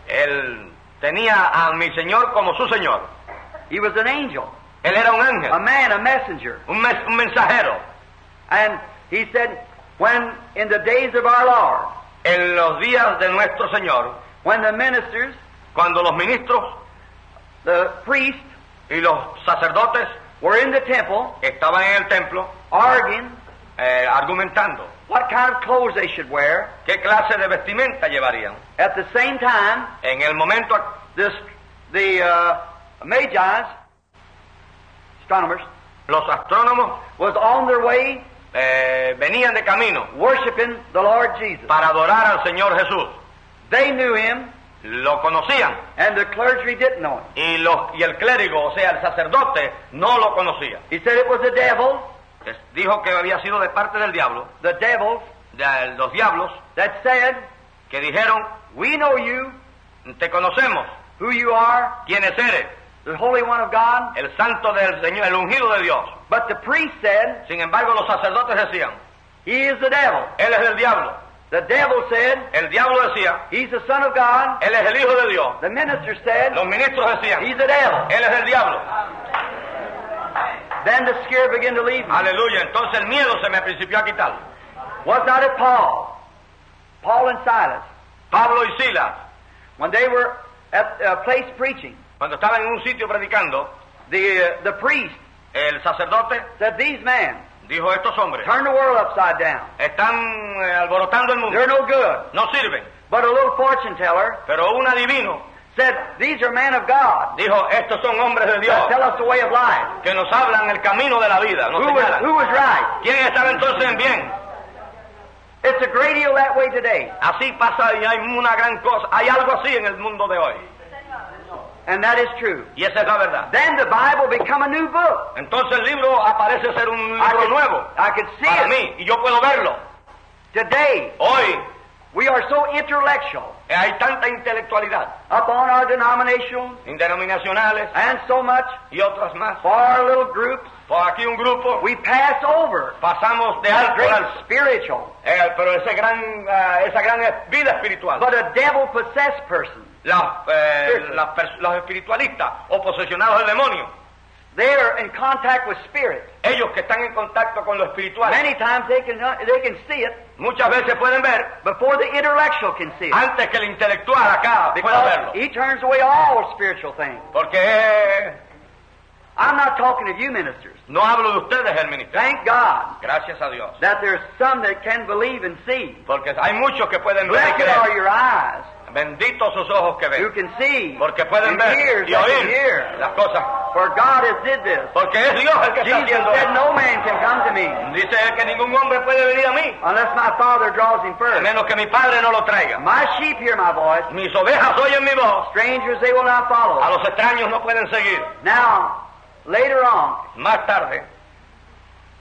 Él tenía a mi Señor como su Señor. He was an angel, Él era un a ángel, man, a messenger. un mensajero. And he said, when in the days of our Lord, En los días de nuestro Señor, when the ministers, cuando los ministros the priests, y los sacerdotes were in the temple estaban en el templo arguing, argumentando, what kind of clothes they should wear. qué clase de vestimenta llevarían. At the same time, En el momento the Magi's, astronomers, los astrónomos was on their way venían de camino worshiping the Lord Jesus. para adorar al Señor Jesús. They knew him, Lo conocían and the clergy didn't know him. y el clérigo, o sea, el sacerdote, no lo conocía. He said it was the devil, Dijo que había sido de parte del diablo, the devils, de los diablos, that said, que dijeron, we know you, te conocemos, who you are, quiénes eres, the Holy One of God. el santo del Señor, el ungido de Dios. But the priest said, Sin embargo, los sacerdotes decían, he is the devil. él es del diablo. The devil said, El diablo decía, he's the Son of God. él es el hijo de Dios. The minister said, Los ministros decían, he's the devil. él es el diablo. Then the scare began to leave me. Aleluya. Entonces el miedo se me principió a quitar. Was not it Paul and Silas, Pablo y Silas, when they were at a place preaching, cuando estaban en un sitio predicando, the priest el sacerdote said, these men dijo, estos hombres turn the world upside down. están alborotando el mundo, They're no good. no sirven. But a little fortune teller Pero un adivino said, these are men of God dijo, estos son hombres de Dios, that tell us the way of life. que nos hablan el camino de la vida, nos Who señalan. was right? ¿Quién estaba entonces en bien? It's a great deal that way today. Así pasa y hay una gran cosa, hay algo así en el mundo de hoy. And that is true. Y esa es la verdad. Then the Bible become a new book. Entonces el libro aparece ser un libro nuevo I could see para it. mí, y yo puedo verlo. Today, Hoy we are so intellectual hay tanta intelectualidad, upon our denominations denominacionales and so much y otras más. for our little groups. Por aquí un grupo, We pass over pasamos de that alto great al spiritual. pero esa gran vida espiritual. But a devil-possessed person, Los espiritualistas o posesionados del demonio, they are in contact with spirit. ellos que están en contacto con lo espiritual, Many times they can see it muchas veces pueden ver before the intellectual can see it. antes que el intelectual acá pueda Because verlo. he turns away all spiritual things. Porque I'm not talking of you ministers. no hablo de ustedes, el ministerio. Thank God Gracias a Dios. that there's some that can believe and see. Porque hay muchos que pueden ver y Blessed are creer. your eyes Benditos sus ojos que who ven. can see, Porque pueden and ver ears y that can oír hear. las cosas. For God has did this. Porque es Dios el que está Jesus haciendo said, esto. no man can come to me Dice él que ningún hombre puede venir a mí, unless my Father draws him a first. menos que mi Padre no lo traiga. My sheep hear my voice. Mis ovejas oyen mi voz. Strangers they will not follow. A los extraños no pueden seguir. Now, later on, Más tarde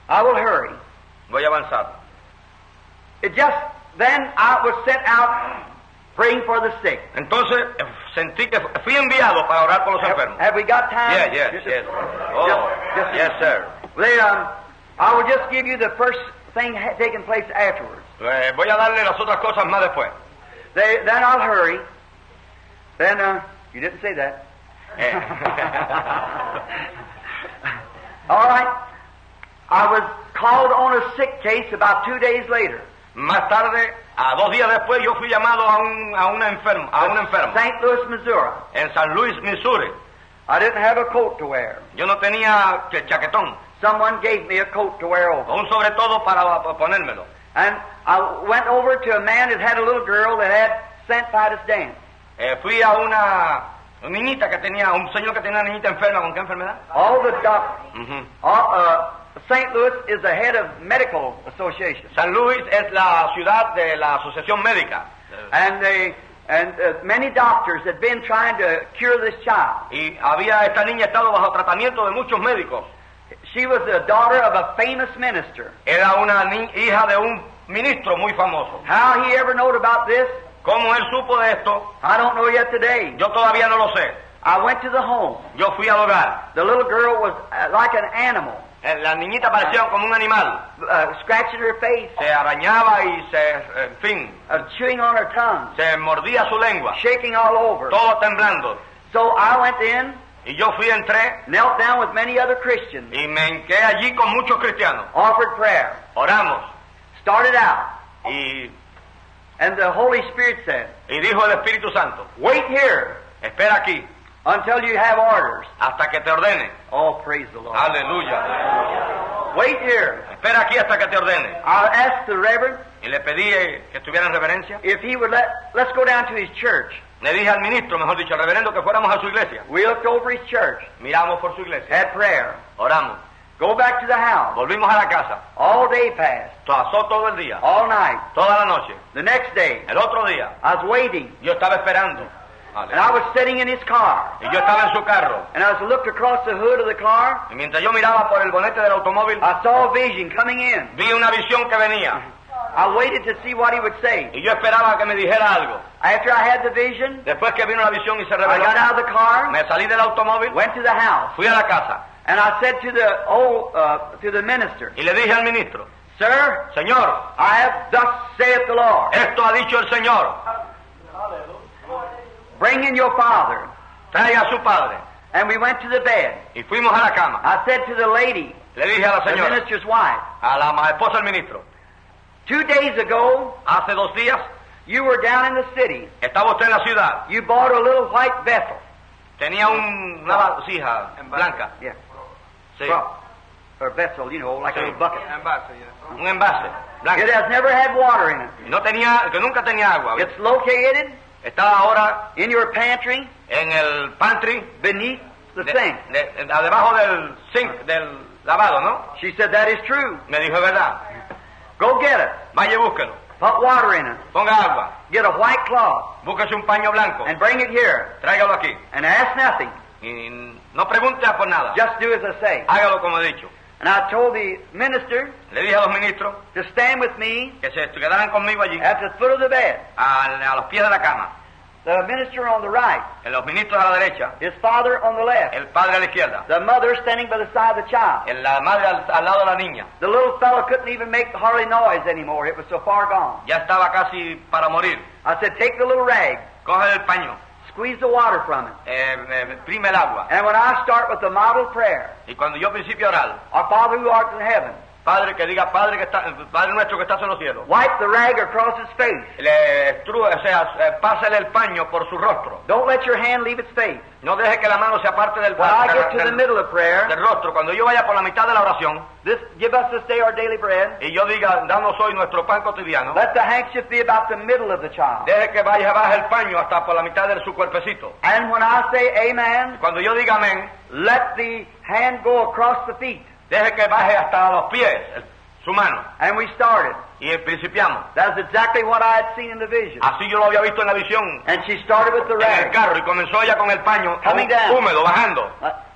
I will hurry. voy a avanzar. It just then I was sent out praying for the sick. Entonces sentí que fui enviado para orar por los enfermos. Have we got time? Yes. Oh, just- yes, sir. I will just give you the first thing taking place afterwards. Voy a darle las otras cosas más después. Then I'll hurry. Then, you didn't say that. All right. I was called on a sick case about 2 days later. Más tarde, a 2 días después, yo fui llamado a un enfermo, St. Louis, Missouri. en San Luis, Missouri. I didn't have a coat to wear. Yo no tenía chaquetón Someone gave me a coat to wear over. o un sobre todo para ponérmelo. And I went over to a man that had a little girl that had St. Vitus dance. Fui a una niñita que tenía, un señor que tenía una niñita enferma. ¿Con qué enfermedad? All the doctors. Ujú. St. Louis is the head of medical association. San Luis es la ciudad de la asociación médica. And many doctors had been trying to cure this child. Y esta niña estado bajo tratamiento de muchos médicos. She was the daughter of a famous minister. Era una hija de un ministro muy famoso. How he ever knowed about this, ¿Cómo él supo de esto? I don't know yet today. Yo todavía no lo sé. I went to the home. Yo fui al hogar. The little girl was like an animal, La niñita parecía como un animal. scratching her face, Se arañaba y en fin, chewing on her tongue, se mordía su lengua. shaking all over. Todo temblando. So I went in, Y yo entré knelt down with many other Christians, y me hinqué allí con muchos cristianos. offered prayer, Oramos. started out, Y and the Holy Spirit said, dijo el Espíritu Santo, wait here espera aquí until you have orders. hasta que te ordene. Oh, praise the Lord. Aleluya. Wait here espera aquí hasta que te ordene. I asked the Reverend Y le pedí que estuviera en reverencia. if he would let's go down to his church. Le dije al ministro, mejor dicho, al reverendo, que fuéramos a su iglesia. We looked over his church, Miramos por su iglesia. had prayer. Oramos. Go back to the house. Volvimos a la casa. All day passed, Pasó todo el día. all night. Toda la noche. The next day, El otro día, I was waiting, yo estaba esperando. and I was sitting in his car, Y yo estaba en su carro. and I was looked across the hood of the car. Y mientras yo miraba por el bonete del automóvil, I saw a vision coming in. vi una visión que venía. I waited to see what he would say. Y yo esperaba que me dijera algo. After I had the vision, Después que vino la visión y se I reveló, got out of the car, me salí del automóvil, went to the house, fui a la casa and I said to the minister, y le dije al ministro, "Sir, Señor, I have thus saith the Lord. esto ha dicho el Señor. Bring in your father." Traiga a su padre. And we went to the bed. Y fuimos a la cama. I said to the lady, Le dije a la the señora, minister's wife, a la esposa del ministro, 2 days ago, hace 2 días you were down in the city. estaba usted en la ciudad. You bought a little white vessel. Tenía una vasija blanca. Yeah. Sí. Or vessel, you know, like Sí. a bucket. Un envase It blanco. has never had water in it. Que nunca tenía agua. It's located Estaba ahora in your pantry en el pantry, beneath the sink. debajo del sink, del lavado, ¿no? She said, that is true. Me dijo, es verdad. Go get it. Vaya y búsquelo. Put water in it. Ponga agua. Get a white cloth Búsquese un paño blanco. and bring it here. Tráigalo aquí. And ask nothing. Y no pregunte por nada. Just do as I say. Hágalo como he dicho. And I told the minister Le dije a los ministros to stand with me que se quedaran conmigo allí, at the foot of the bed. a los pies de la cama. The minister on the right, Los ministros a la derecha, his father on the left, el padre a la izquierda, the mother standing by the side of the child. la madre al lado de la niña. The little fellow couldn't even make hardly noise anymore. It was so far gone. Ya estaba casi para morir. I said, take the little rag, Coge el paño, squeeze the water from it. exprime el agua. And when I start with the model prayer, Y cuando yo principio a orar, our Father who art in heaven, Padre que diga, Padre nuestro que estás en los cielos, wipe the rag across his face. pásale el paño por su rostro. Don't let your hand leave its face. No deje que la mano se aparte del, When I get to the middle of prayer, del rostro. Cuando yo vaya por la mitad de la oración give us this day our daily bread. y yo diga, danos hoy nuestro pan cotidiano, Let the handkerchief be about the middle of the child. deje que baje el paño hasta por la mitad de su cuerpecito. And when I say amen, Cuando yo diga amén, let the hand go across the feet. deje que baje hasta los pies su mano. And we started. Y principiamos. That's exactly what I had seen in the vision. Así yo lo había visto en la visión. And she started with the En el rag. carro y comenzó ella con el paño Coming down. húmedo, bajando.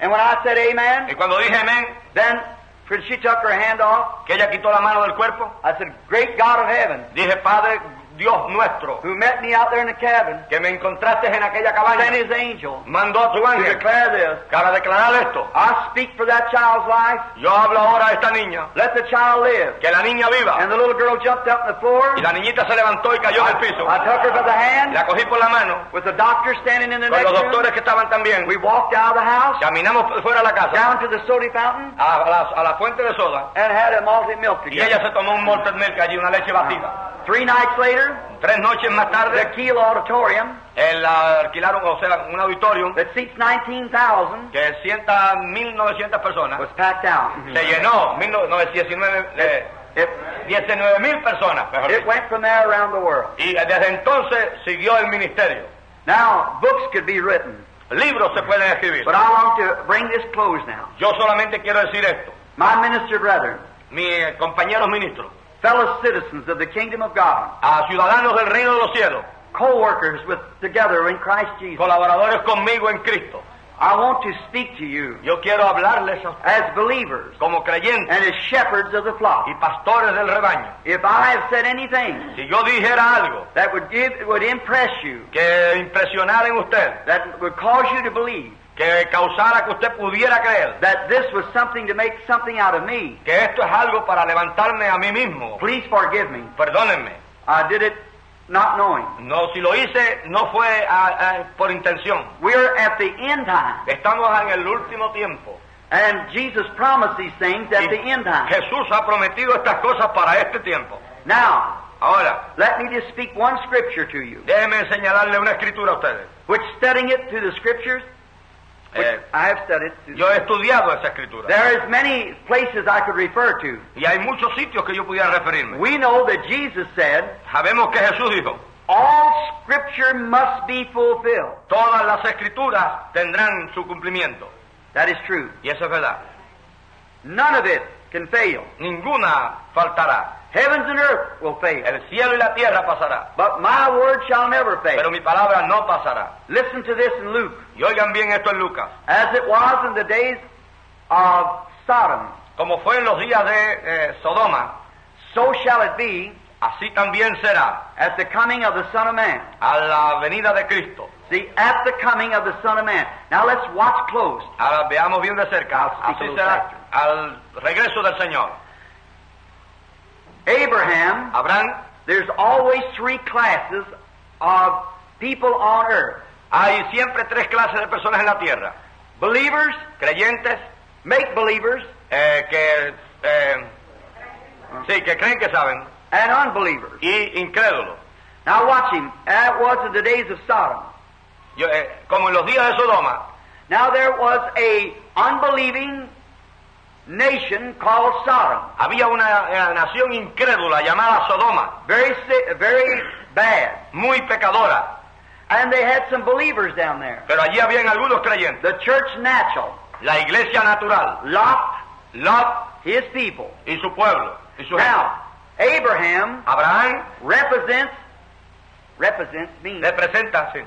And when I said amen, Y cuando dije amén, then when she took her hand off, que ella quitó la mano del cuerpo, I said, great God of heaven, dije, Padre Dios nuestro, who met me out there in the cabin, que me encontraste en aquella sent cabaña, his angel mandó a su to ángel declare this. para declarar esto. I speak for that child's life. Yo hablo ahora a esta niña, Let the child live. que la niña viva. And the little girl jumped up on the floor. Y la niñita se levantó y cayó en el piso. I took her by the hand La cogí por la mano, with the doctor standing in the con next los room. doctores que estaban también. We walked out of the house, Caminamos fuera de la casa, down to the soda fountain, a la fuente de soda, and had a malted milk y ella together. se tomó un malted milk allí, una leche batida. 3 nights later, 3 noches más the tarde, Kiel Auditorium alquilaron, o sea, un auditorium that seats 19,000 que sienta 1.900 personas. was packed out. Se llenó, 19.000 personas, mejor It dicho. went from there around the world. Y desde entonces siguió el ministerio. Now, books could be written, Libros se pueden escribir. but I want to bring this close now. Yo solamente quiero decir esto. My minister brethren, Mis compañeros ministros, fellow citizens of the kingdom of God, a ciudadanos del reino de los cielos, co-workers together in Christ Jesus, colaboradores conmigo en Cristo, I want to speak to you yo quiero hablarles a ustedes as believers como creyentes and as shepherds of the flock. y pastores del rebaño. If I have said anything Si yo dijera algo that would impress you, que impresionara en usted, that would cause you to believe que causara que usted pudiera creer that this was something to make something out of me, que esto es algo para levantarme a mí mismo, please forgive me. perdónenme. I did it not knowing. No, si lo hice no fue por intención. We're at the end time, Estamos en el último tiempo. and Jesus promised these things at the end time. Jesús ha prometido estas cosas para este tiempo. Now, Ahora, let me just speak one scripture to you, déjenme señalarle una escritura a ustedes. which studying it through the scriptures, I have studied. Yo he estudiado esa escritura. There is many places I could refer to. Y hay muchos sitios que yo pudiera referirme. We know that Jesus said, Sabemos que Jesús dijo, all Scripture must be fulfilled. todas las escrituras tendrán su cumplimiento. That is true. Y eso es verdad. None of it can fail. Ninguna faltará. Heavens and earth will fail, El cielo y la tierra pasará, but my word shall never pero fail. mi palabra no pasará. Listen to this in Luke. Y oigan bien esto en Lucas. As it was in the days of Sodom, Como fue en los días de Sodoma, so shall it be así también será at the coming of the Son of Man. a la venida de Cristo. See, at the coming of the Son of Man. Now let's watch close. Ahora veamos bien de cerca. I'll speak a Así little será faster. al regreso del Señor. Abraham, Habrán, there's always three classes of people on earth. hay siempre tres clases de personas en la tierra. Believers, Creyentes, make-believers, que creen que saben, and unbelievers. y incrédulos. Now watch him. That was in the days of Sodom. Como en los días de Sodoma, Now there was a unbelieving nation called Sodom. había una nación incrédula llamada Sodoma, Very sick, very bad. muy pecadora, And they had some believers down there. pero allí habían algunos creyentes. The church natural, La iglesia natural, Lot, his people. y su pueblo, y su gente. Now, Abraham Abraham represents means representa sí,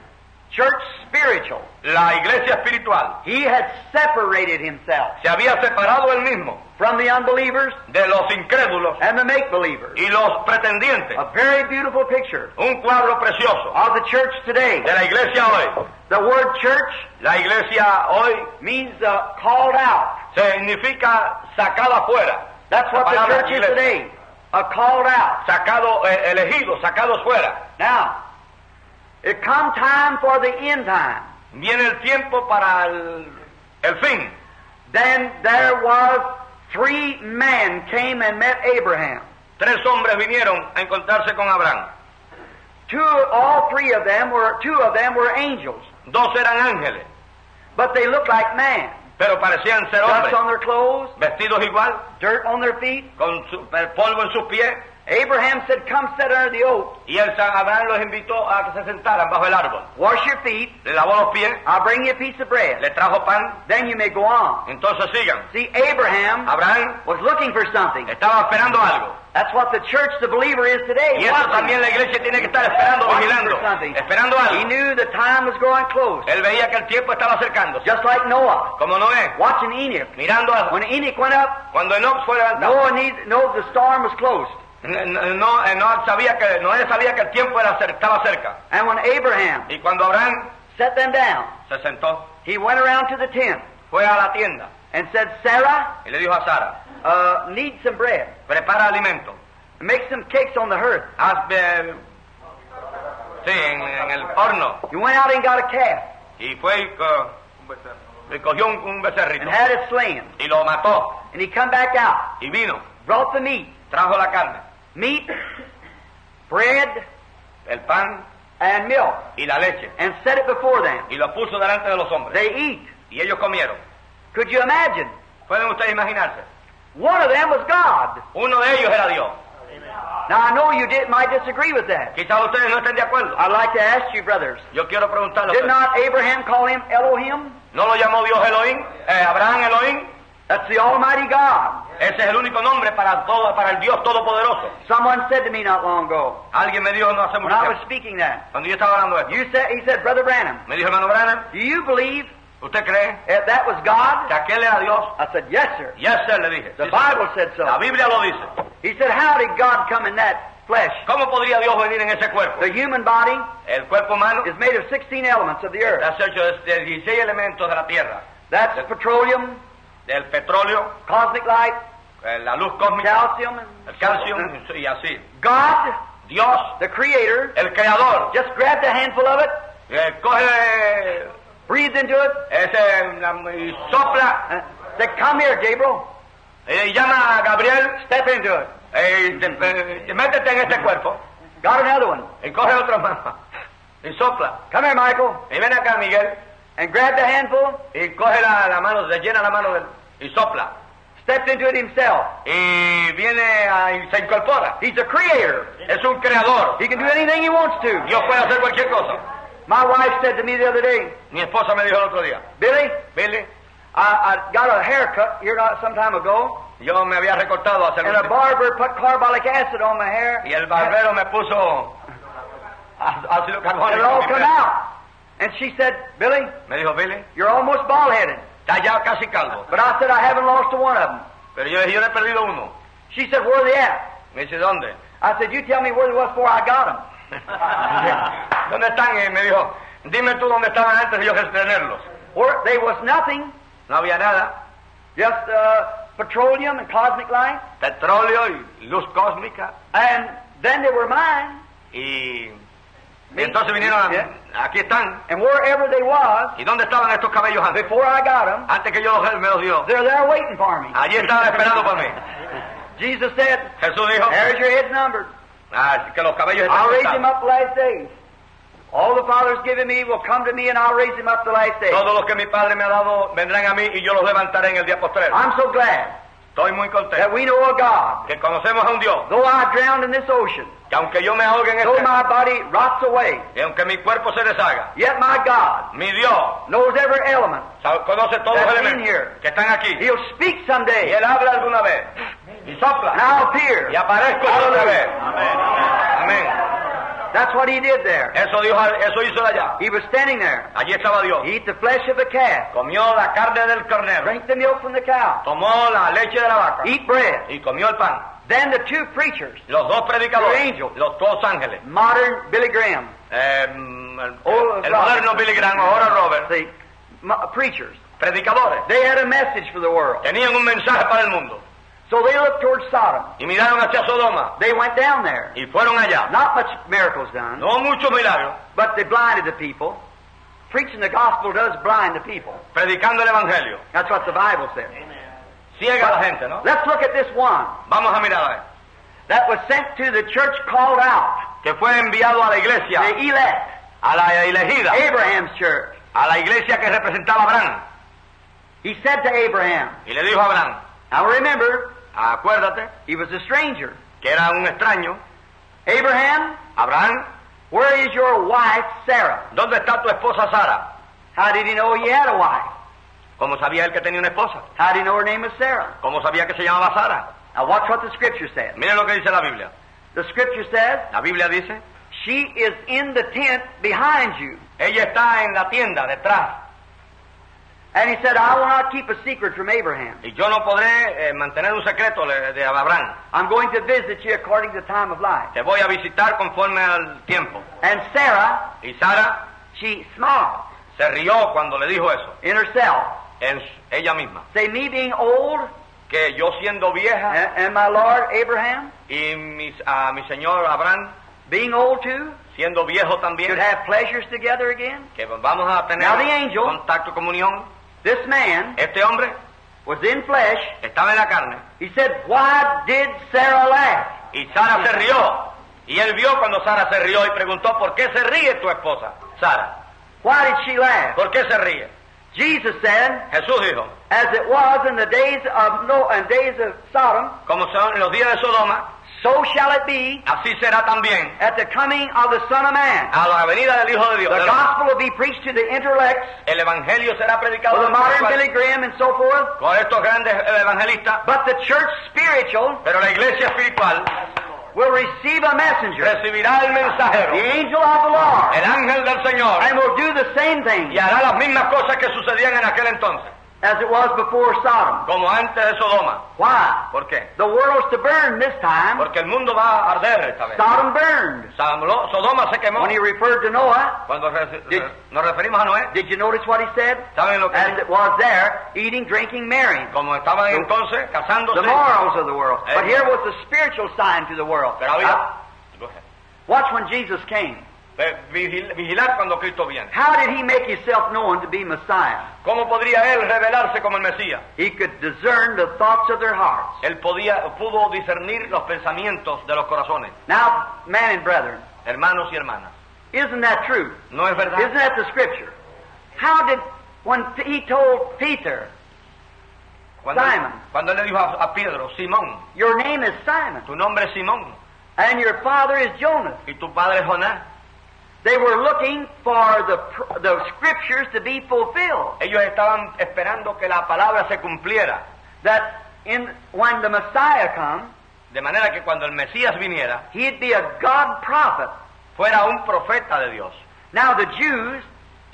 church spiritual. la iglesia espiritual. He had separated himself Se había separado él mismo from the unbelievers de los incrédulos and the make-believers. y los pretendientes. A very beautiful picture Un cuadro precioso of the church today. de la iglesia hoy. The word church La iglesia hoy means called out. significa sacado afuera. That's what La the palabra church is iglesia. today. A called out. Sacado, elegido, sacado fuera. Now, it come time for the end time. Viene el tiempo para el fin. Then there was 3 men came and met Abraham. 3 hombres vinieron a encontrarse con Abraham. Two of them were angels, 2 eran ángeles, but they looked like man. pero parecían ser Dust hombres, on their clothes, vestidos igual, dirt on their feet. con el polvo en sus pies. Abraham said, "Come sit under the oak. Y Abraham los invitó a que se sentaran bajo el árbol. Wash your feet. Le lavó los pies, I'll bring you a piece of bread. le trajo pan, Then you may go on." entonces sigan. See, Abraham Abraham was looking for something. estaba esperando algo. That's what the church, the believer, is today. Y eso watching. también la iglesia tiene que estar esperando, Watching vigilando, for something. esperando He algo. knew the time was growing close. Él veía que el tiempo estaba acercándose. Just like Noah, Como Noé, watching Enoch. mirando When Enoch went up, cuando Enoch fue levantado. Noah the storm was close. Noé sabía que el tiempo estaba cerca. And when Abraham Y cuando Abraham set them down, se sentó, he went around to the tent fue a la tienda and said, "Sarah, y le dijo a Sara, need some bread. prepara alimento. Make some cakes on the hearth." Haz, en el horno. He went out and got a calf Y fue y cogió un becerrito and had it slain. y lo mató. And he come back out, Y vino, brought the meat, trajo la carne, bread, el pan and milk, y la leche. and set it before them. Y lo puso delante de los hombres. They eat. Y ellos comieron. Could you imagine? ¿Pueden ustedes imaginarse? One of them was God. Uno de ellos era Dios. Now I know you might disagree with that. Quizás ustedes no estén de acuerdo. I'd like to ask you, brothers, Yo quiero preguntarle a did ustedes. not Abraham call him Elohim? ¿No lo llamó Dios Elohim? Abraham Elohim. That's the Almighty God. Ese es el único nombre para el Dios Todopoderoso. Someone said to me not long ago, Alguien me dijo no hace when mucho I was tiempo, speaking that, cuando yo estaba hablando de esto, he said, "Brother Branham, me dijo, hermano Branham, do you believe ¿usted cree that was God?" que aquel era Dios? I said, "Yes, sir." Yes, sir, le dije. The Sí, Bible señor. said so. La Biblia lo dice. He said, "How did God come in that flesh?" ¿Cómo podría Dios venir en ese cuerpo? The human body El cuerpo humano is made of 16 elements of the earth. está hecho de 16 elementos de la tierra. That's petroleum, Del petróleo, cosmic light, la luz cósmica, calcium, el calcio y así. God, Dios, the Creator, el creador, just grabbed a handful of it, coge breathed into it, y sopla said, "Come here, Gabriel, y llama a Gabriel, step into it." métete en este cuerpo Got another one. y coge otro más y sopla "Come here, Michael, y ven acá Miguel and grabbed a handful, y coge la mano, se llena la mano y sopla. stepped into it himself. Y viene y se incorpora. He's a creator. Es un creador. He can do anything he wants to. Dios puede hacer cualquier cosa. My wife said to me the other day, Mi esposa me dijo el otro día, Billy, I got a haircut here not some time ago, yo me había recortado hace and algún a tiempo. barber put carbolic acid on my hair, Y el barbero me puso ácido and it carbónico. all en mi come pelo. out. And she said, Billy, Me dijo, Billy, you're almost bald-headed. está ya casi calvo. But I said, I haven't lost a one of them. Pero yo dije, yo le he perdido uno. She said, where are they at? Me dice, ¿dónde? I said, you tell me where they was before I got them. ¿Dónde están? Y me dijo, dime tú dónde estaban antes de yo tenerlos. Where they was nothing, No había nada, just petroleum and cosmic light. petróleo y luz cósmica. And then they were mine. Y entonces vinieron, aquí están. And wherever they was, ¿Y dónde estaban estos cabellos antes? before I got them, Antes que yo me los dio. they're there waiting for me. Allí estaban esperando por mí. Jesus said, Jesús dijo, there's your head numbered. que los cabellos están I'll raise him contados. up the last days. All the Father's given me will come to me, and I'll raise him up the last days. Todos los que mi Padre me ha dado vendrán a mí y yo los levantaré en el día postrero. I'm so glad Estoy muy that contento we know a God. que conocemos a un Dios Though I drowned in this ocean, que aunque yo me ahogue en though este my body rots away, y aunque mi cuerpo se deshaga, yet my God mi Dios knows every element. conoce todos los That's in elementos here. que están aquí. He'll speak Y someday, Él habla alguna vez y and sopla I'll appear. y aparezco yo otra vez. Amén. That's what he did there. Eso hizo allá. He was standing there. Allí estaba Dios. He ate the flesh of the calf, Comió la carne del carnero, drank the milk from the cow, tomó la leche de la vaca eat bread. y comió el pan. Then the two preachers, Los dos predicadores, The angel. los dos ángeles, modern Billy Graham, el moderno Billy Graham, ahora Robert, the preachers, predicadores, they had a message for the world. tenían un mensaje para el mundo So they looked towards Sodom. y miraron hacia Sodoma They went down there. y fueron allá. Not much miracles done, No muchos milagros, but they blinded the people. Preaching the gospel does blind the people. predicando el evangelio. That's what the Bible says. Ciega a la gente, ¿no? Let's look at this one Vamos a mirar a ver. that was sent to the church called out, Que fue enviado a la iglesia, the elect, a la elegida, Abraham's church. a la iglesia que representaba a Abraham. He said to Abraham, Y le dijo a Abraham, now remember, acuérdate he was a stranger. que era un extraño. Abraham, Abraham, where is your wife Sarah? ¿dónde está tu esposa Sara? How did he know he had a wife? ¿Cómo sabía él que tenía una esposa? How did he know her name was Sarah? ¿Cómo sabía que se llamaba Sara? Now watch what the scripture says. Miren lo que dice la Biblia. The scripture says, La Biblia dice, she is in the tent behind you. ella está en la tienda detrás. And he said, I will not keep a secret from Abraham. Y yo no podré mantener un secreto de Abraham. I'm going to visit you according to the time of life. Te voy a visitar conforme al tiempo. And Sarah, Y Sara she smiled se rió cuando le dijo eso, in herself. en ella misma. Say, me being old, Que yo siendo vieja and my Lord Abraham y a mi señor Abraham being old too, siendo viejo también, should have pleasures together again. que vamos a tener Now the angel- contacto, comunión. This man Este hombre was in flesh. estaba en la carne He said, why did Sarah laugh? y Sara se rió. Y él vio cuando Sara se rió y preguntó, ¿por qué se ríe tu esposa, Sara? Why did she laugh? ¿Por qué se ríe? Jesus said, Jesús dijo, as it was in the days of Sodom, como son en los días de Sodoma, so shall it be así será también at the coming of the Son of Man. a la venida del Hijo de Dios. The gospel will be preached to the intellects, El evangelio será predicado with the modern por Billy Graham and so forth, con estos grandes evangelistas, but the church spiritual pero la iglesia espiritual will receive a messenger, recibirá el mensajero, the angel of the Lord, el ángel del Señor, and will do the same thing y hará las mismas cosas que sucedían en aquel entonces, as it was before Sodom. como antes de Sodoma. Why? ¿Por qué? The world's to burn this time. Porque el mundo va a arder esta vez. Sodom burned. Sodoma se quemó. When he referred to Noah, Cuando nos referimos a Noé, did you notice what he said? ¿saben lo que And it was there, eating, drinking, marrying. como estaban entonces casándose? The morals of the world. But here was the spiritual sign to the world. Pero había, Watch when Jesus came. vigilar cuando Cristo viene. How did he make himself known to be Messiah? ¿Cómo podría él revelarse como el Mesías? He could discern the thoughts of their hearts. Él pudo discernir los pensamientos de los corazones. Now, men and brethren, Hermanos y hermanas, isn't that true? ¿no es verdad? Isn't that the scripture? How did, when he told Peter, Simon, cuando él le dijo a Pedro, Simón, your name is Simon, tu nombre es Simón, and your father is Jonas. y tu padre es Jonás. They were looking for the scriptures to be fulfilled. Ellos estaban esperando que la palabra se cumpliera. That when the Messiah comes, De manera que cuando el Mesías viniera, he'd be a God prophet. fuera un profeta de Dios. Now the Jews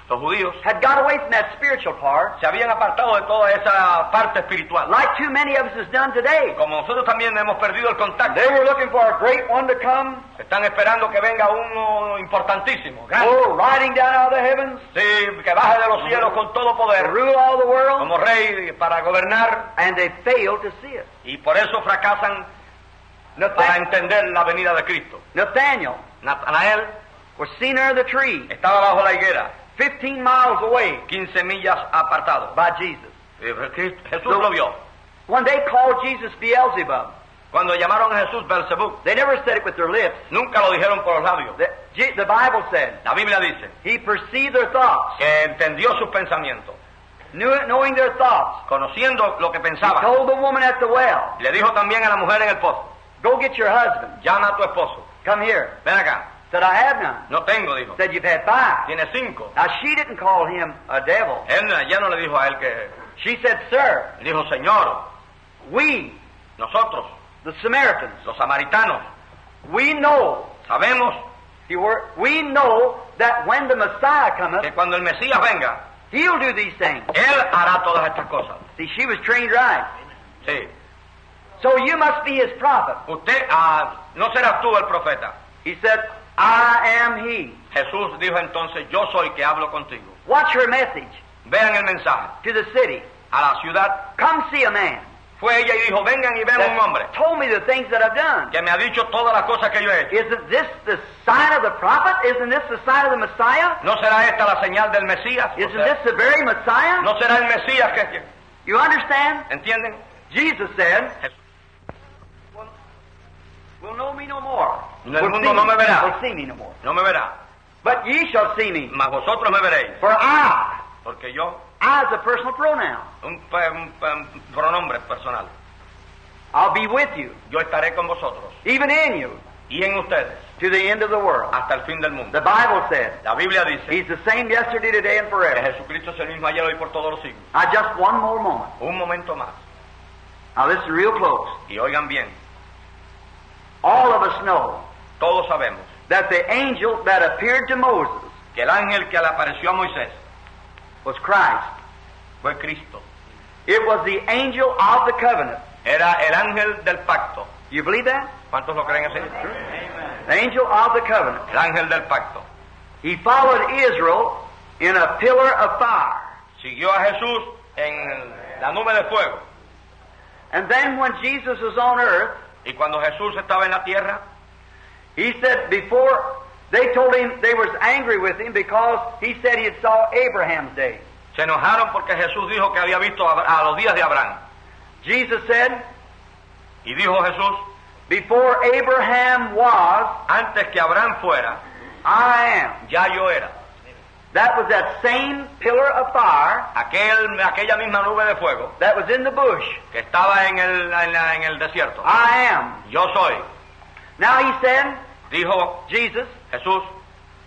Los judíos had got away from that spiritual part, se habían apartado de toda esa parte espiritual. like too many of us has done today. Como nosotros también hemos perdido el contacto. They were looking for a great one to come, Están esperando que venga uno importantísimo, grande. oh, riding down out of the heavens, Sí, que baje de los cielos con todo to poder, rule all the world, como rey para gobernar, and they failed to see it. y por eso fracasan para entender la venida de Cristo. Nathaniel Natanael was seen under the tree, estaba bajo la higuera, 15 miles away 15 millas apartado. by Jesus. Jesús lo vio. When they called Jesus Beelzebub, Cuando llamaron a Jesús Belzebú, they never said it with their lips. nunca lo dijeron por los labios. The Bible said La Biblia dice he perceived their thoughts, que entendió sus pensamientos, knowing their thoughts. conociendo lo que He pensaba. told the woman at the well, Le dijo también a la mujer en el pozo, go get your husband. llama a tu esposo. Come here. Ven acá. Said, I have none. No tengo, dijo. Said, you've had 5. Tiene 5. Now, she didn't call him a devil. Ya no le dijo a él que... She said, sir, Dijo, Señor, we, nosotros, the Samaritans, los samaritanos, we know, sabemos we know that when the Messiah cometh, que cuando el Mesías venga, he'll do these things. Él hará todas estas cosas. See, she was trained right. Sí. So you must be his prophet. Usted, no serás tú el profeta. He said, I am he. Jesús dijo entonces, yo soy que hablo contigo. What's her message Vean el mensaje. to the city? A la ciudad, Come see a man fue ella y dijo, vengan y vean a un hombre that told me the things that I've done. que me ha dicho todas las cosas que yo he hecho. Isn't this the sign of the prophet? Isn't this the sign of the Messiah? ¿No será esta la señal del Mesías? O Isn't sea, this the very Messiah? ¿no será el Mesías que... You understand? ¿Entienden? Jesus said, Jesús. will know me no more. En el Will mundo see no me verá. Will see me no more. No me verá, But ye shall see me. mas vosotros me veréis. For I is a personal pronoun. Un pronombre personal. I'll be with you, Yo estaré con vosotros even in you, y en ustedes to the end of the world. hasta el fin del mundo. The Bible said, La Biblia dice He's the same yesterday, today, and que forever. Jesucristo es el mismo ayer, hoy, por todos los siglos. Now just one more moment. Un momento más. Now this is real close. Y oigan bien, All of us know todos sabemos that the angel that appeared to Moses que el ángel que le apareció a Moisés was Christ. fue Cristo. It was the angel of the covenant. Era el ángel del pacto. You believe that? ¿Cuántos lo creen así? The angel of the covenant. El ángel del pacto. He followed Israel in a pillar of fire. Siguió a Jesús en la nube de fuego. And then when Jesus was on earth, Y cuando Jesús estaba en la tierra, he said before, they told him they was angry with him because he said he had saw Abraham's day. se enojaron porque Jesús dijo que había visto a los días de Abraham. Jesus said, Y dijo Jesús, before Abraham was, antes que Abraham fuera, I am. ya yo era. That was that same pillar of fire Aquella misma nube de fuego that was in the bush. que estaba en el desierto. I am. Yo soy. Now he said, Dijo Jesus, Jesús,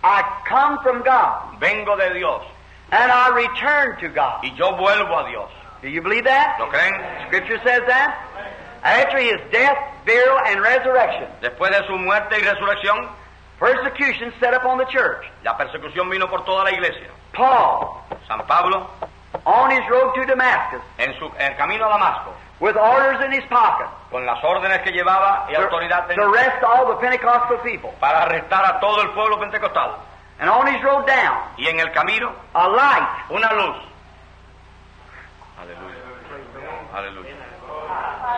I come from God vengo de Dios and I return to God. y yo vuelvo a Dios. Do you believe that? ¿Lo creen? Scripture says that. After his death, burial, and resurrection, Después de su muerte y resurrección, persecution set upon the church. la persecución vino por toda la iglesia. Paul, San Pablo, on his road to Damascus, en el camino a Damasco, with orders in his pocket con las órdenes que llevaba y autoridad to arrest all the Pentecostal people. para arrestar a todo el pueblo pentecostal. And on his road down, Y en el camino, a light una luz. Aleluya. Aleluya.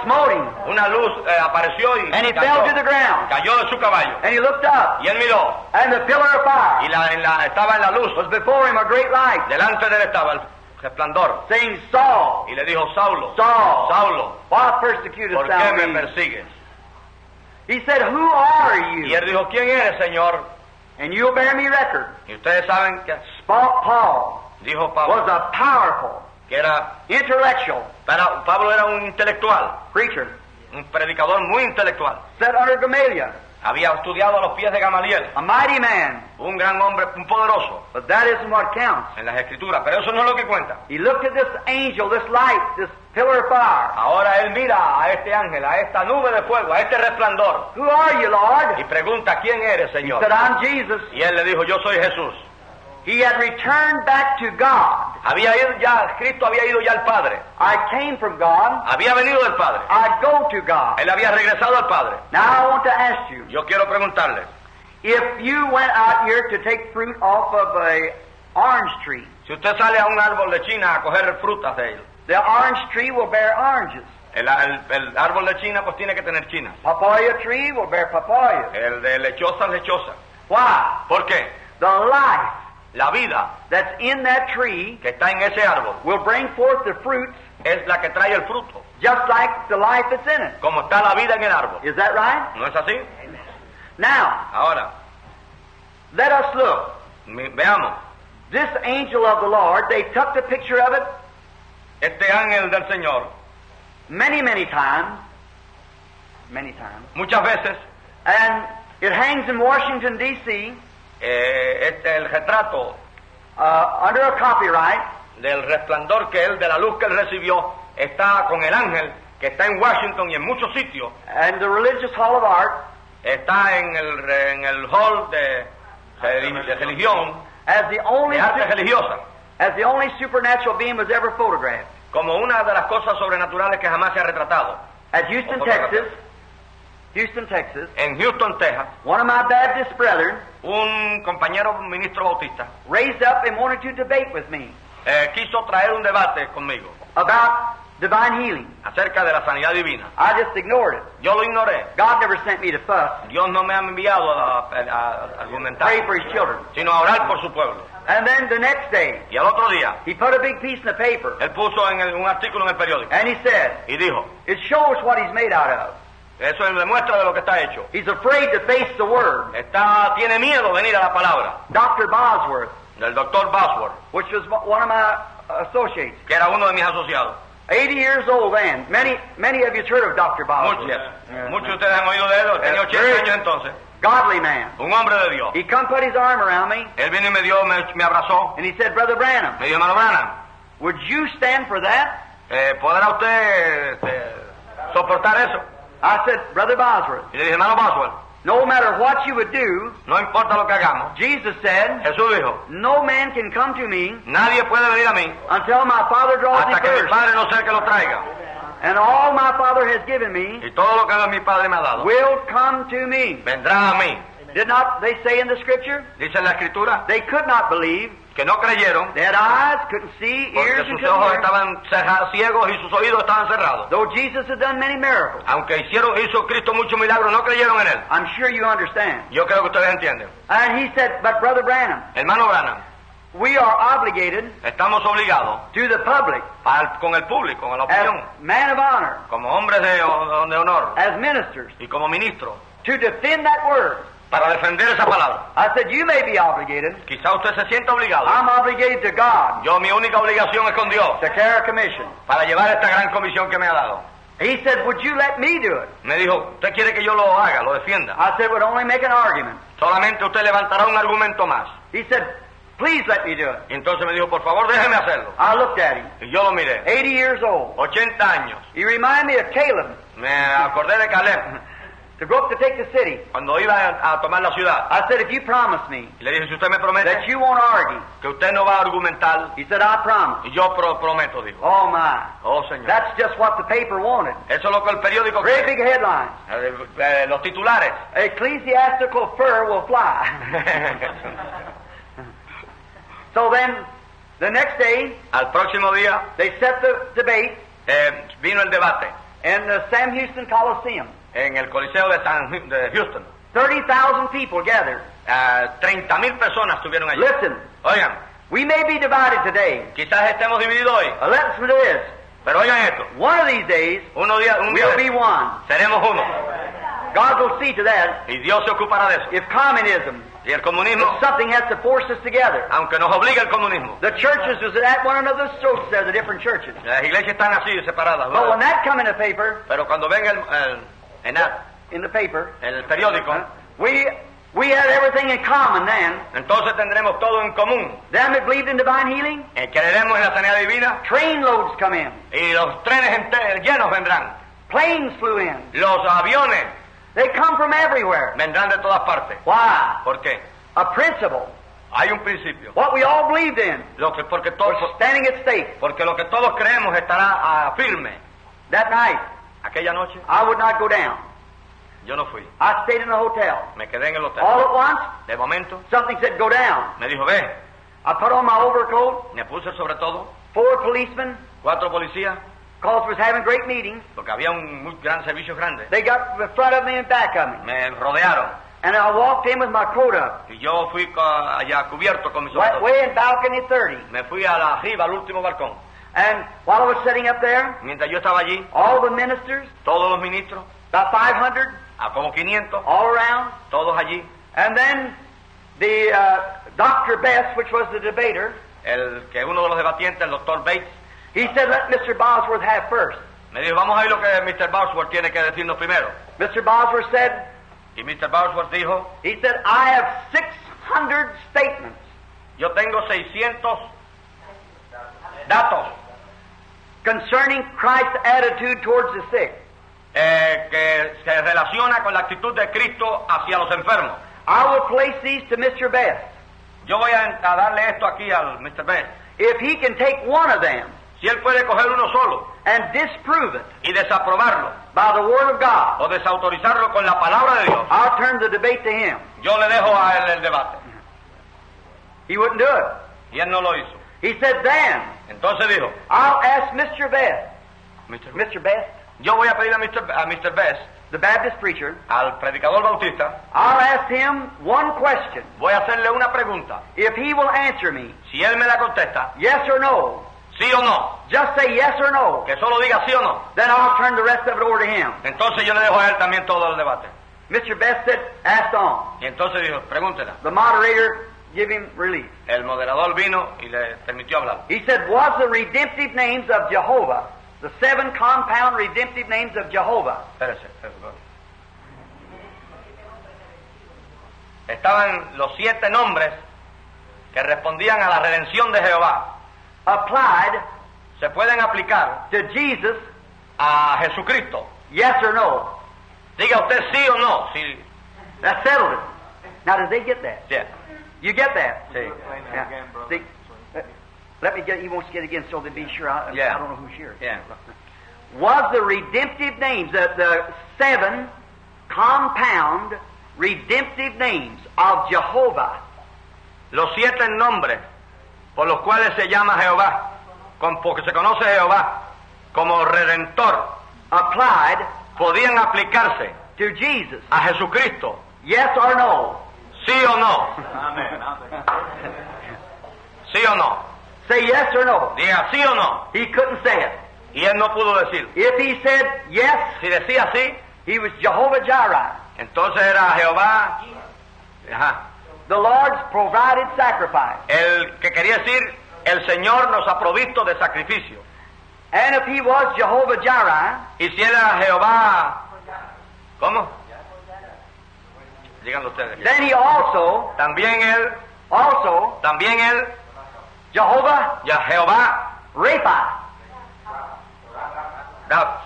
smote him, Una luz apareció y and he fell to the ground. cayó de su caballo. And he looked up, Y él miró, and the pillar of fire y estaba en la luz. was before him, a great light, Delante de él estaba el resplandor. saying, Saul, Y le dijo, Saulo, Saul, Saulo, why persecutest ¿por thou qué me me? persigues? He said, who are Y you? él dijo, ¿quién eres, Señor? And you'll bear me record. Y ustedes saben que Paul, dijo was Pablo, a powerful, que era, intellectual Pablo era un intelectual, preacher, un predicador muy intelectual. sat under Gamaliel, Había estudiado a los pies de Gamaliel, a mighty man, un gran hombre, un poderoso but that isn't what counts. en las Escrituras, pero eso no es lo que cuenta. He looked at this angel, this light, this pillar of fire. Ahora él mira a este ángel, a esta nube de fuego, a este resplandor, Who are you, Lord? y pregunta, ¿quién eres, He Señor? said, I'm Jesus. Y él le dijo, yo soy Jesús. He had returned back to God. Cristo había ido ya al Padre, I came from God. había venido del Padre, I go to God. él había regresado al Padre. Now I want to ask you, Yo quiero preguntarle, if you went out here to take fruit off of a orange tree, si usted sale a un árbol de China a coger frutas de él, the orange tree will bear oranges. el árbol de China pues tiene que tener chinas, Papaya tree will bear papaya. el de lechosa, lechosa. Why? ¿Por qué? The life La vida that's in that tree que está en ese árbol will bring forth the fruits es la que trae el fruto, just like the life that's in it. como está la vida en el árbol. Is that right? ¿No es así? Now, Ahora, let us look. veamos, This angel of the Lord, they took the picture of it este ángel del Señor, many times, muchas veces, and it hangs in Washington, D.C., el retrato under a copyright, del resplandor de la luz que él recibió, está con el ángel que está en Washington y en muchos sitios, and the Religious Hall of Art, está en el hall de religión, as the only de arte religiosa, supernatural being was ever photographed. como una de las cosas sobrenaturales que jamás se ha retratado. At Houston, Texas, En Houston, Texas, one of my Baptist brethren un compañero ministro bautista raised up and wanted to debate with me quiso traer un debate conmigo about divine healing. acerca de la sanidad divina. I just ignored it. Yo lo ignoré. God never sent me to fuss, Dios no me ha enviado a argumentar, pray for His children. sino a orar por su pueblo. And then the next day, Y al otro día, he put a big piece in the paper, él puso un artículo en el periódico and he said, y dijo, it shows what he's made out of. eso demuestra de lo que está hecho. He's afraid to face the Word. Tiene miedo de venir a la palabra. Dr. Bosworth, Del doctor Bosworth, which was one of my associates, que era uno de mis asociados. 80 years old then. Many of you have heard of Dr. Bosworth. Muchos de ustedes han oído de él. Tenía 80 años entonces. Godly man. Un hombre de Dios. He come put his arm around me, Él vino y me abrazó. and he said, Brother Branham, Me dijo, hermano Branham, would you stand for that? ¿podrá usted soportar eso? I said, Brother Bosworth, Y le dije, hermano Boswell, no matter what you would do, no importa lo que hagamos. Jesus said, Jesús dijo, no man can come to me nadie puede venir a mí until my Father draws him hasta que mi first. Padre no sea el que lo traiga. And all my Father has given me Y todo lo que mi Padre me ha dado will come to me. vendrá a mí. Did not they say in the Scripture? Dice en la Escritura They could not believe. que no creyeron They had eyes, couldn't see, porque ears, and sus couldn't ojos hear. estaban ciegos y sus oídos estaban cerrados. Though Jesus had done many miracles. Aunque hizo Cristo muchos milagros, no creyeron en él. I'm sure you understand. Yo creo que ustedes entienden. And he said, but Brother Branham, Hermano Branham, we are obligated estamos obligados to the public con el público, con la as opinión, man of honor, como hombres de honor as ministers, y como ministros, to defend that word. para defender esa palabra. I said, you may be obligated. Quizá usted se sienta obligado. I'm obligated to God Mi única obligación es con Dios, to carry a commission. para llevar esta gran comisión que me ha dado. He said, would you let me do it? Me dijo, ¿usted quiere que yo lo haga, lo defienda? I said, would only make an argument. Solamente usted levantará un argumento más. He said, please let me do it. Y entonces me dijo, por favor, déjeme hacerlo. I looked at him, Y yo lo miré. 80 years old. 80 años. He reminded me of Caleb Me acordé de Caleb, to go up to take the city. cuando iba a tomar la ciudad. I said, if you promise me Y le dije, si usted me promete that you won't argue. que usted no va a argumentar, He said, I promise. y yo prometo, dijo. Oh my. Oh, Señor. That's just what the paper wanted. Eso es lo que el periódico Great quiere. big headlines. Los titulares. Ecclesiastical fur will fly. So then, the next day, Al próximo día they set the debate vino el debate in the Sam Houston Coliseum. en el Coliseo de Houston. 30,000 people gathered. 30,000 personas estuvieron allí. Listen, Oigan, we may be divided today. quizás estemos divididos hoy, Listen to this. pero oigan esto. One of these days, Un día we'll be one. seremos uno. God will see to that. Y Dios se ocupará de eso. If communism Y el comunismo, something has to force us together. aunque nos obliga el comunismo, The churches was at one another's throats there, the different churches. las iglesias están así separadas, But when ¿verdad? that come in the paper, Pero cuando ven in the paper, el periódico, we had everything in common then. entonces tendremos todo en común. Them that believed in divine healing, Creeremos en la sanidad divina train loads come in. y los trenes llenos vendrán. Planes flew in. Los aviones They come from everywhere. vendrán de todas partes. Why? ¿Por qué? A principle. Hay un principio. What we all believed in Porque was standing at stake. porque lo que todos creemos estará firme. That night, Aquella noche I would not go down. yo no fui. I stayed in the hotel. Me quedé en el hotel. All at once, De momento something said, go down. me dijo, ve. I put on my overcoat, Me puse sobre todo 4 policemen, 4 policías, because we was having great meetings. porque había un muy gran servicio grande. They got in front of me and back of me. Me rodearon And I walked in with my coat up. y yo fui allá cubierto con mis Right ojos. way in balcony 30. Me fui arriba al último balcón. And while I was sitting up there, Mientras yo estaba allí, all the ministers, todos los ministros, about 500, a como 500, all around. todos allí. And then the Dr. Best, which was the debater, Uno de los debatientes, el doctor Bates, he said, let Mr. Bosworth have first. me dijo, vamos a ver lo que Mr. Bosworth tiene que decirnos primero. Mr. Bosworth said, Y Mr. Bosworth dijo, he said, I have 600 statements yo tengo 600 datos concerning Christ's attitude towards the sick. que se relaciona con la actitud de Cristo hacia los enfermos. I will place these to Mr. Best. Yo voy a darle esto aquí al Mr. Best. If he can take one of them Si él puede coger uno solo and disprove it y desaprobarlo by the Word of God, o desautorizarlo con la palabra de Dios, I'll turn the debate to him. yo le dejo a él el debate. He wouldn't do it. Y él no lo hizo. He said, then Entonces dijo, I'll ask Mr. Best. Mr. Mr. Best, yo voy a pedir a Mr. Best, the Baptist preacher, al predicador bautista, I'll ask him one question. voy a hacerle una pregunta. If he will answer me, Si él me la contesta, yes or no, sí o no, just say yes or no, que solo diga sí o no, then I'll turn the rest of it over to him. entonces yo le dejo a él también todo el debate. Mr. Best said, asked on. Y entonces dijo, pregúntela. The moderator give him relief. El moderador vino y le permitió hablar. He said, was the redemptive names of Jehovah, the 7 compound redemptive names of Jehovah, Espérese. Estaban los 7 nombres que respondían a la redención de Jehová. applied Se pueden aplicar to Jesus, a Jesucristo. yes or no? Diga usted sí o no. Sí. That settled it. Now, did they get that? Sí. You get that? Sí. Yeah. See, let me get. He wants to get it again, so to be sure. I don't know who's here. Yeah. Was the redemptive names, the 7 compound redemptive names of Jehovah, Los 7 nombres por los cuales se llama Jehová, porque se conoce Jehová como Redentor, applied podían aplicarse to Jesus, a Jesucristo, yes or no? sí o no. Sí o no. Say yes or no. Diga sí o no. He couldn't say it. Y él no pudo decir. If he said yes, Si decía sí, he was Jehovah Jireh, entonces era Jehová, the Lord's provided sacrifice. el que quería decir, el Señor nos ha provisto de sacrificio. And if he was Jehovah Jireh, Y si era Jehová, ¿cómo? Díganlo ustedes. then he also, También él, Jehovah ya Jehová, Rapha. da-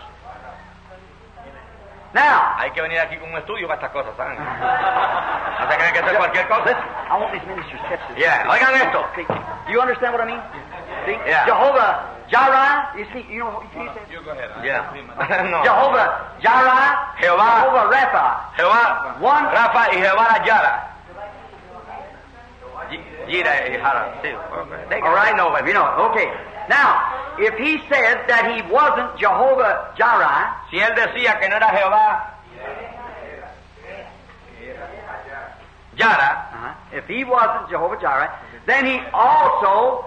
Now, hay que venir aquí con un estudio para estas cosas, ¿saben? No se creen que eso es cualquier cosa. listen, I want these ministers to catch this. Yeah, oigan esto. See, do you understand what I mean? See, Yeah. Jehovah Jireh, you see, you know what you say? Yeah. No. Jehovah Jireh, Jehová, Jehovah Rapha. Jehová, One- Rafa y Jehová Yara. Yira y Jara, sí. All right, no, you know, okay. Now, if he said that he wasn't Jehovah Jireh, Si él decía que no era Jehová Yara, if he wasn't Jehovah Jireh, then he also,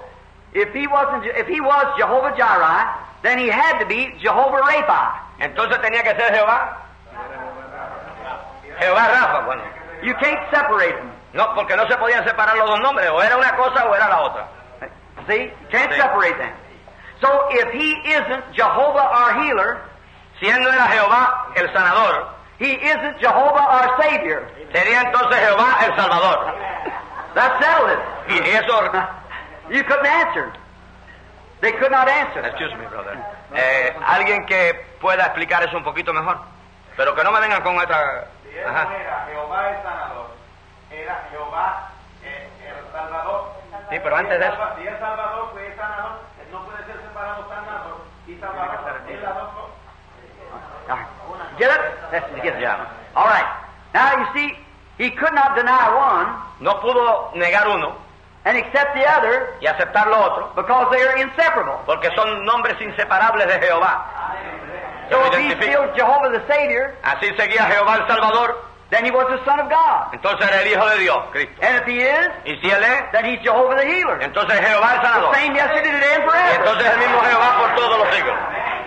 if he was Jehovah Jireh, then he had to be Jehovah Rapha. entonces tenía que ser Jehová Rafa. Bueno, You can't separate them. No, porque no se podían separar los dos nombres, o era una cosa o era la otra. See? Can't Sí. separate them. So if he isn't Jehovah our healer, Si él no era Jehová el sanador, he isn't Jehovah our Savior. sería entonces Jehová el Salvador. That settled it. Y eso... You couldn't answer. They could not answer. Excuse me, brother. Alguien que pueda explicar eso un poquito mejor. Pero que no me vengan con esta... Si él no era Jehová el sanador, era Jehová el Salvador. Sí, pero antes de eso... Si es Salvador, pues es sanador. No puede ser separado sanador y Salvador. Es las dos cosas. All right. Get it? That's it. Get it. Yeah. All right. Now you see, he could not deny one No pudo negar uno and accept the other y aceptar lo otro, because they are inseparable. porque son nombres inseparables de Jehová. So Yo if me he's identifico. still Jehovah the Savior, Así seguía Jehová el Salvador, then he was the Son of God. entonces era el Hijo de Dios, Cristo. And if he is, Y si él es, then he's Jehovah the Healer. entonces Jehová el The sanador. same yesterday, today, and Y forever. entonces el mismo Jehová por todos los siglos.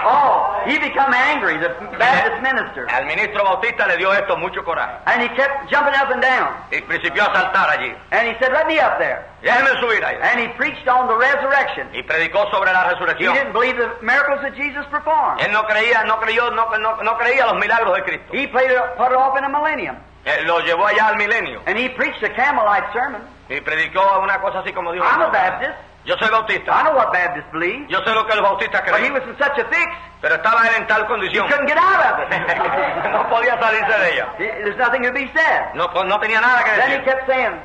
Oh, he become angry, the Baptist minister. Al ministro Bautista le dio esto mucho coraje. And he kept jumping up and down. Y principió a saltar allí. And he said, let me up there. Déjeme subir ahí. And he preached on the resurrection. Y predicó sobre la He resurrección. didn't believe the miracles that Jesus performed. Él no creía los milagros de Cristo. He put it off in a millennium. Él lo llevó allá al milenio. And he preached a Campbellite sermon. Y predicó una cosa así como dijo. I'm a Baptist. Yo soy I bautista. know what Baptists believe. Yo sé lo que los bautistas But he creen. was in such a fix, Pero estaba él en tal he condición. couldn't get out of it. No podía salirse de ella. There's nothing to be said. No, pues no tenía nada que Then he decir. kept saying,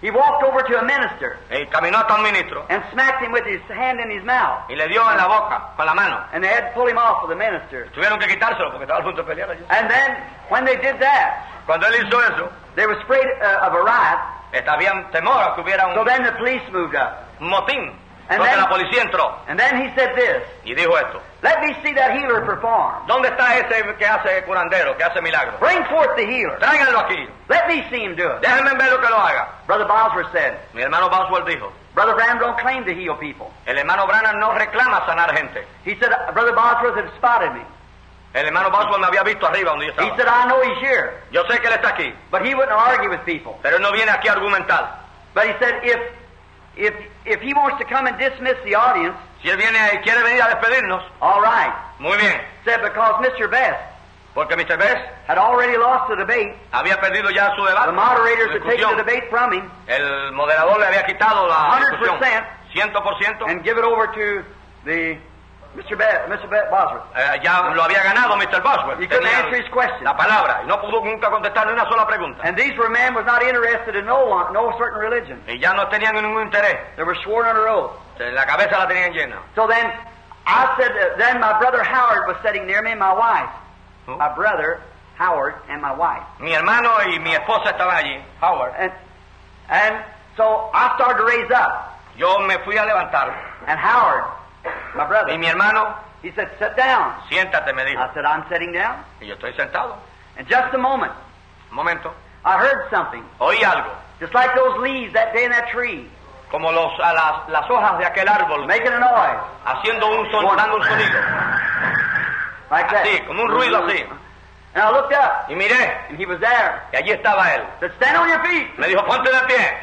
he walked over to a minister Y caminó hasta un ministro. and smacked him with his hand in his mouth. Y le dio en la boca, con la mano. And they had to pull him off of the minister. Tuvieron que quitárselo porque estaba a punto de pelear allí. And then, when they did that, Cuando él hizo eso, there was afraid of a riot. había temor a que hubiera So un then the police moved up. motín. And Entonces then- la policía entró And then he said this, y dijo esto. let me see that healer perform. ¿Dónde está ese que hace curandero, que hace milagros? Bring forth the healer. Tráiganlo aquí. Let me see him do it. Déjenme ver lo que lo haga. Brother Bosworth said, Mi hermano Boswell dijo, Brother Branham don't claim to heal people. el hermano Branham no reclama sanar gente. He said, Brother Bosworth had spotted me. El hermano Boswell me había visto arriba donde yo He estaba. said, I know he's here. Yo sé que él está aquí, But he wouldn't argue with people. pero él no viene aquí a argumentar. But he said, if he wants to come and dismiss the audience, Si él viene y quiere venir a despedirnos, all right. muy bien. Said, because Mr. Best Porque Mr. Best had already lost the debate. había perdido ya su debate. The moderators su had taken discusión. the debate from him El moderador le había quitado la 100%. discusión. 100%. and give it over to the Mr. Bosworth. Ya lo había ganado Mr. Boswell. He couldn't Tenía answer his question. la palabra y no pudo nunca contestar ni una sola pregunta. And these were men was not interested in no certain religion. Y ya no tenían ningún interés. They were sworn under oath. La cabeza la tenían llena. So then I said, then my brother Howard was sitting near me and my wife. Who? My brother Howard and my wife. Mi hermano y mi esposa estaban allí, Howard. And so I started to raise up. Yo me fui a levantar And Howard, my y brother, mi hermano, he said, sit down. siéntate, me dijo. I said, I'm sitting down. Y yo estoy sentado. In just a moment, Un momento. I heard something. Oí algo, Just like those leaves that day in that tree, como las hojas de aquel árbol, making a noise. haciendo dando un sonido. Like that. Así, como un ruido así. And I looked up, Y miré, and he was there. y allí estaba él. Said, stand on your feet. Me dijo, ponte de pie.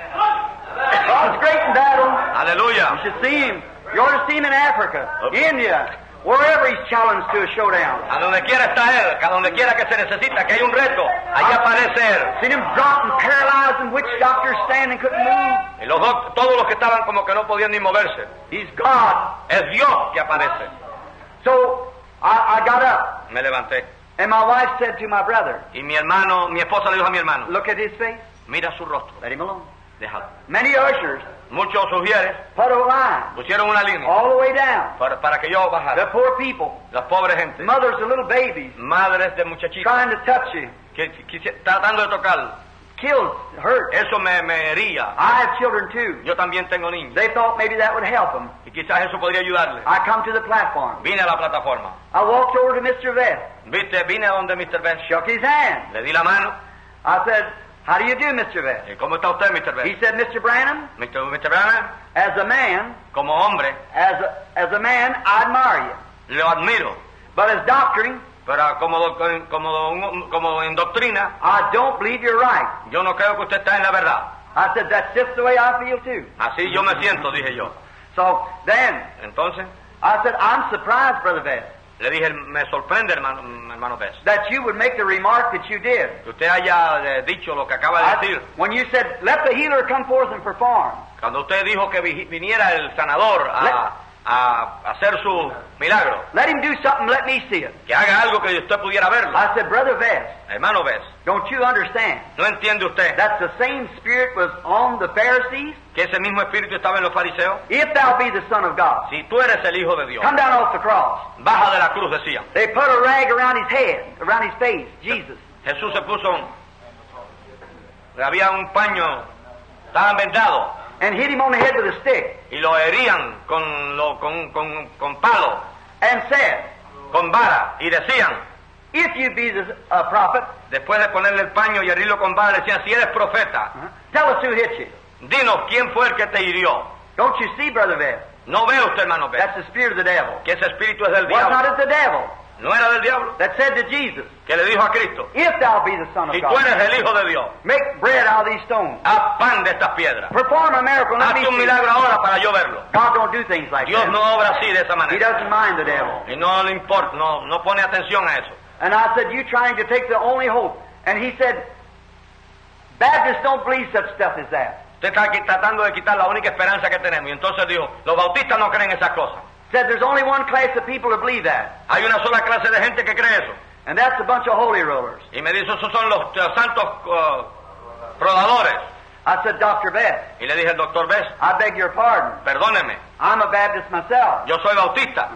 God's great in battle. Aleluya. You should see him. You ought to see him in Africa, India, wherever he's challenged to a showdown. A donde quiera está él, a donde quiera que se necesita, que hay un reto, allí aparece él. Seen him drop and paralyzed, and witch doctors standing couldn't move. Y todos los que estaban como que no podían ni moverse. He's God. Es Dios que aparece. So I got up, Me levanté. and my wife said to my brother, Y mi esposa le dijo a mi hermano, look at his face. mira su rostro, Let him alone. déjalo. Many ushers Muchos sugieres put a line pusieron una línea all the way down. para que yo The bajara. poor people, Las pobres gente, mothers of little babies, madres de muchachitos, trying to touch you, tratando de tocarlo. killed, hurt. Eso me hería. I have children too. Yo también tengo niños. They thought maybe that would help them. Y quizás eso podría ayudarle. I come to the platform. Vine a la plataforma. I walked over to Mr. Vest, Vine a donde Mr. Best. shook his hand. Le di la mano. I said, how do you do, Mr. Vest? ¿Y cómo está usted, Mr. He Best? said, Mr. Branham, Mr. Branham, as a man, como hombre, as a man, I admire you. lo admiro. But as doctrine, Pero como en doctrina, I don't believe you're right. yo no creo que usted está en la verdad. I said, that's just the way I feel too. Así yo me siento, dije yo. So then, Entonces, I said, I'm surprised, Brother Best, le dije, me sorprende, hermano Bess, that you would make the remark that you did. que usted haya dicho lo que acaba de decir. When you said, let the healer come forth and perform. Cuando usted dijo que viniera el sanador a hacer su milagro, Let him do something, let me see it. que haga algo que usted pudiera verlo. I said, Brother Best, Hermano Bess, don't you understand? ¿no entiende usted That the same spirit was on the Pharisees? que ese mismo espíritu estaba en los fariseos? If thou be the Son of God, Si tú eres el Hijo de Dios, come down off the cross. baja de la cruz, decían. They put a rag around his head, around his face, Jesus. Jesús se puso, había un paño, estaban vendados, And hit him on the head with a stick. y lo herían con palo, And said, con vara, y decían, if you be the prophet, después de ponerle el paño y herirlo con vara, decían, si eres profeta, tell us who hit you. dinos quién fue el que te hirió. Don't you see, Brother Beth? No ve usted, hermano Bess, That's the spirit of the devil. que ese espíritu es del Was not diablo. it the devil No era del diablo, that said to Jesus, que le dijo a Cristo, if thou be the Son of si tú God, eres el Hijo de Dios, make bread out of these stones. haz pan de estas piedras. Perform a miracle. Let me Hazte un see it. milagro ahora para yo verlo. God don't do things like Dios that. no obra así de esa He manera. doesn't mind the devil. Y no le importa, no pone atención a eso. And I said, you trying to take the only hope. And he said, Baptists don't believe such stuff as that. Usted está aquí tratando de quitar la única esperanza que tenemos. Y entonces dijo, los bautistas no creen esas cosas. Said there's only one class of people that believe that. Hay una sola clase de gente que cree eso. And that's a bunch of holy rollers. Y me dice, esos son los santos rodadores. I said, Dr. Best, Y le dije al doctor Bess, I beg your pardon. perdóneme, I'm a Baptist myself. yo soy bautista.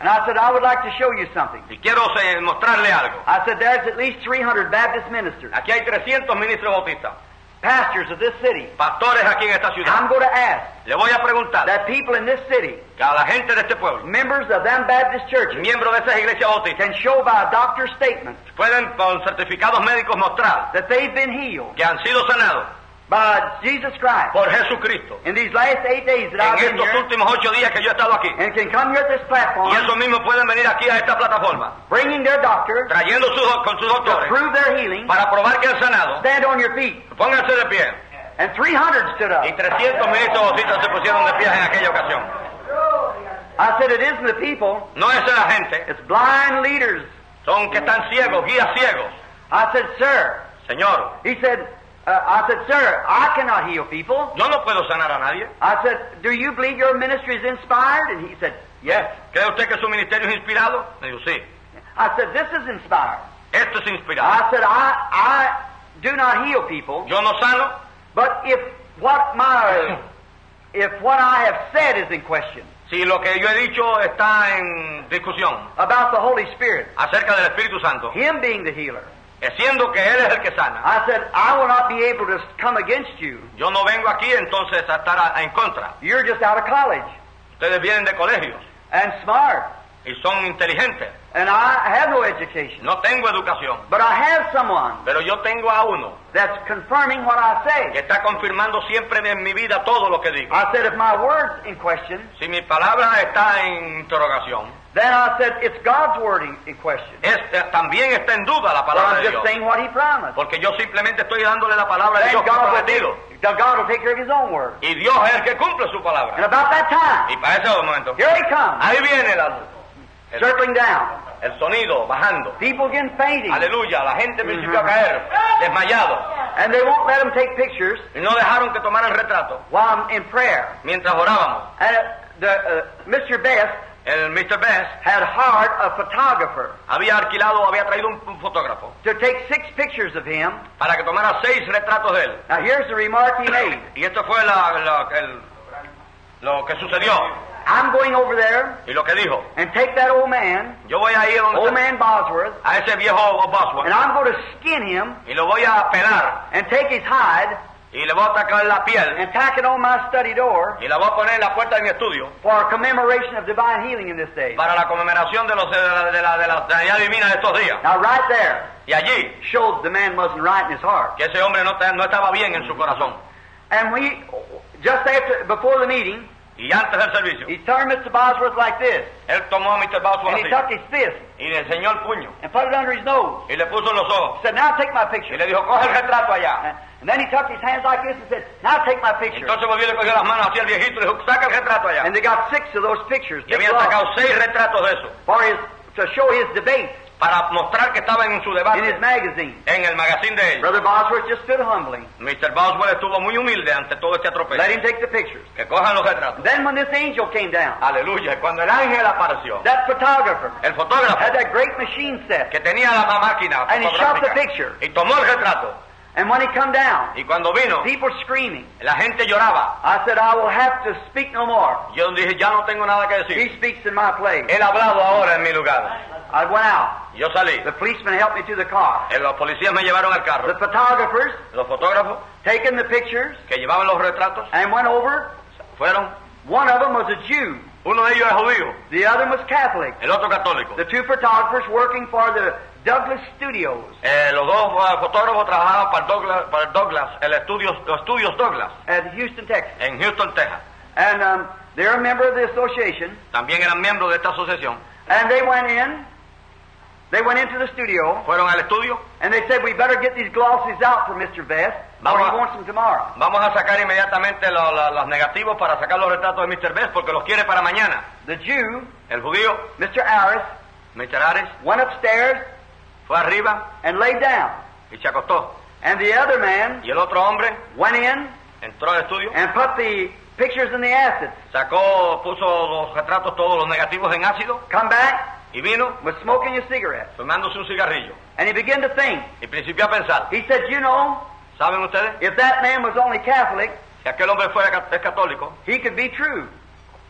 And I said, I would like to show you something. Y quiero mostrarle algo. I said, there's at least 300 Baptist ministers, Aquí hay 300 ministros bautistas, pastors of this city. pastores aquí en esta I'm ciudad. going to ask Le voy a preguntar that people in this city, a la gente de este pueblo, members of them Baptist churches, miembros de esas iglesias bautistas, can show by a doctor's statement pueden con certificados médicos mostrar that they've been healed que han sido sanados by Jesus Christ por Jesucristo in these last 8 days that I've en been estos here, últimos 8 días que yo he estado aquí. and can come here at this platform, Y esos mismos pueden venir aquí a esta plataforma, bringing their doctor trayendo con sus to doctores, prove their healing. para probar que han sanado. Stand on your feet. Pónganse de pie. And 300 stood up. Y 300 ministros bautistas se pusieron de pie en aquella ocasión. I said, it isn't the people, No es la gente, it's blind leaders. son que están ciegos, guías ciegos. I said, sir. Señor, He said, I said, sir, I cannot heal people. yo no puedo sanar a nadie. I said, do you believe your ministry is inspired? And he said, yes. ¿Cree usted que su ministerio es inspirado? Me dijo, sí. I said, this is inspired. Esto es inspirado. I said, I do not heal people, Yo no sano, but if what I have said is in question si lo que yo he dicho está en discusión about the Holy Spirit, acerca del Espíritu Santo, Him being the healer, siendo que Él es el que sana, I said, I will not be able to come against you. yo no vengo aquí entonces a estar en contra. You're just out of college Ustedes vienen de colegios and smart, y son inteligentes. and I have no education, No tengo educación, but I have someone pero yo tengo a uno that's confirming what I que say. está confirmando siempre en mi vida todo lo que digo. I said, if my word's in question, Si mi palabra está en interrogación, then I said, it's God's word in question. también está en duda la But palabra I'm de just Dios. saying what He promised. Porque yo simplemente estoy dándole la palabra de Then Dios que ha God prometido. will take care of His own word. Y Dios es el que cumple su And palabra. about that time, Y para ese momento, here He comes, ahí viene circling down. el sonido bajando. People again fainting. Aleluya, la gente principió a caer, desmayado. And they won't let them take pictures Y no dejaron que tomaran retrato while I'm in prayer. mientras orábamos. And Mr. Best El Mr. Best had hired a photographer había traído un fotógrafo to take 6 pictures of him. para que tomara 6 retratos de él. Now here's the remark he made. Y esto fue lo que sucedió. I'm going over there Y lo que dijo, and take that old man, yo voy a ir old man Bosworth, a ese viejo and Bosworth I'm going to skin him y lo voy a pelar and take his hide y le voy a sacar la piel and tack it on my study door y la voy a poner en la puerta de mi estudio for a commemoration of divine healing in this day. para la conmemoración de la sanidad divina de estos días. Now right there Y allí, showed the man wasn't right in his heart. que ese hombre no estaba bien en su corazón. And we, just before the meeting, Y antes del servicio, he turned Mr. Bosworth like this, él tomó a Mr. Bosworth and he así took his fist y le enseñó el puño and put it under his nose. y le puso en los ojos He said, now take my y picture. le dijo, coge el retrato allá. And then he took his hands like this and said, now take my picture. Entonces volvió y le cogió las manos hacia el viejito y le dijo, saca el retrato allá. And they got 6 of those pictures, Y habían sacado 6 retratos de eso to show his debate para mostrar que estaba en su in debate his magazine. en el magazine de él. Brother Bosworth just stood humbly. Mr. Boswell estuvo muy humilde ante todo este atropello. Let him take the pictures. Que cojan los retratos. Then when this angel came down, Aleluya. Cuando el ángel apareció, that photographer el fotógrafo had that great machine set, que tenía la máquina and he shot the fotográfica picture. y tomó el retrato. And when he come down, Y cuando vino, people screaming. la gente lloraba. I said, I will have to speak no more. Yo dije, ya no tengo nada que decir. He speaks in my place. Él ha hablado ahora en mi lugar. I went out. Yo salí. The policeman helped me to the car. Los policías me llevaron al The carro. photographers Los fotógrafos taking the pictures que llevaban los retratos and went over. fueron, One of them was a Jew. uno de ellos es judío, The other was Catholic. el otro católico. The 2 photographers working for the Douglas Studios Los dos fotógrafos trabajaban para el Douglas, los estudios Douglas, at Houston, Texas. en Houston, Texas. And they're a member of the association. También eran miembros de esta asociación. And they went into the studio, Fueron al estudio. and they said, we better get these glossies out for Mr. Vest, or he wants them tomorrow. Vamos a sacar inmediatamente los negativos para sacar los retratos de Mr. Best porque los quiere para mañana. The Jew, El judío, Mr. Aris, Mr. Ares, went upstairs fue arriba and laid down. y se acostó. And the other man Y el otro hombre went in entró al estudio, and put the pictures in the acid. puso los retratos, todos los negativos en ácido Come back, y vino was smoking a cigarette. fumándose un cigarrillo. And he began to think. Y principió a pensar, He said, you know, ¿saben ustedes? if that man was only Catholic, Si aquel hombre es católico, he could be true.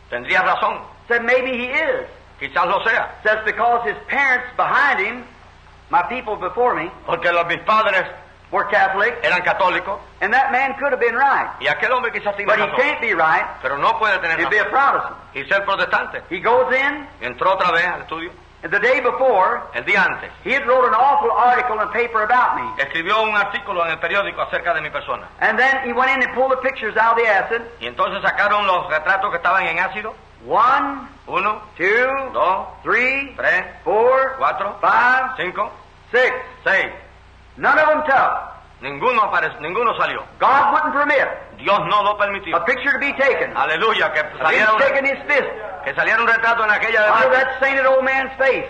tendría razón. Said, maybe he is. Quizás lo sea. Says, because his parents behind him, my people before me, Porque mis padres were Catholic, eran católicos and that man could have been right. y aquel hombre quizás tiene But he razón. can't be right. Pero no puede tener He'd be a razón. Protestant. Y ser protestante. He goes in, Entró otra vez al estudio. and the day before, El día antes he had wrote an awful article in the paper about me. escribió un artículo en el periódico acerca de mi persona. And then he went in and pulled the pictures out of the acid. Y entonces sacaron los retratos que estaban en ácido. 1, 1, 2, 2, 3, 3, 4, 4, 5, 5, 6. 6. None of them took. Ninguno salió. God wouldn't permit Dios no lo permitió. a picture to be taken. Aleluya, que He's taken his fist saliera un retrato en aquella out of debate, that sainted old man's face.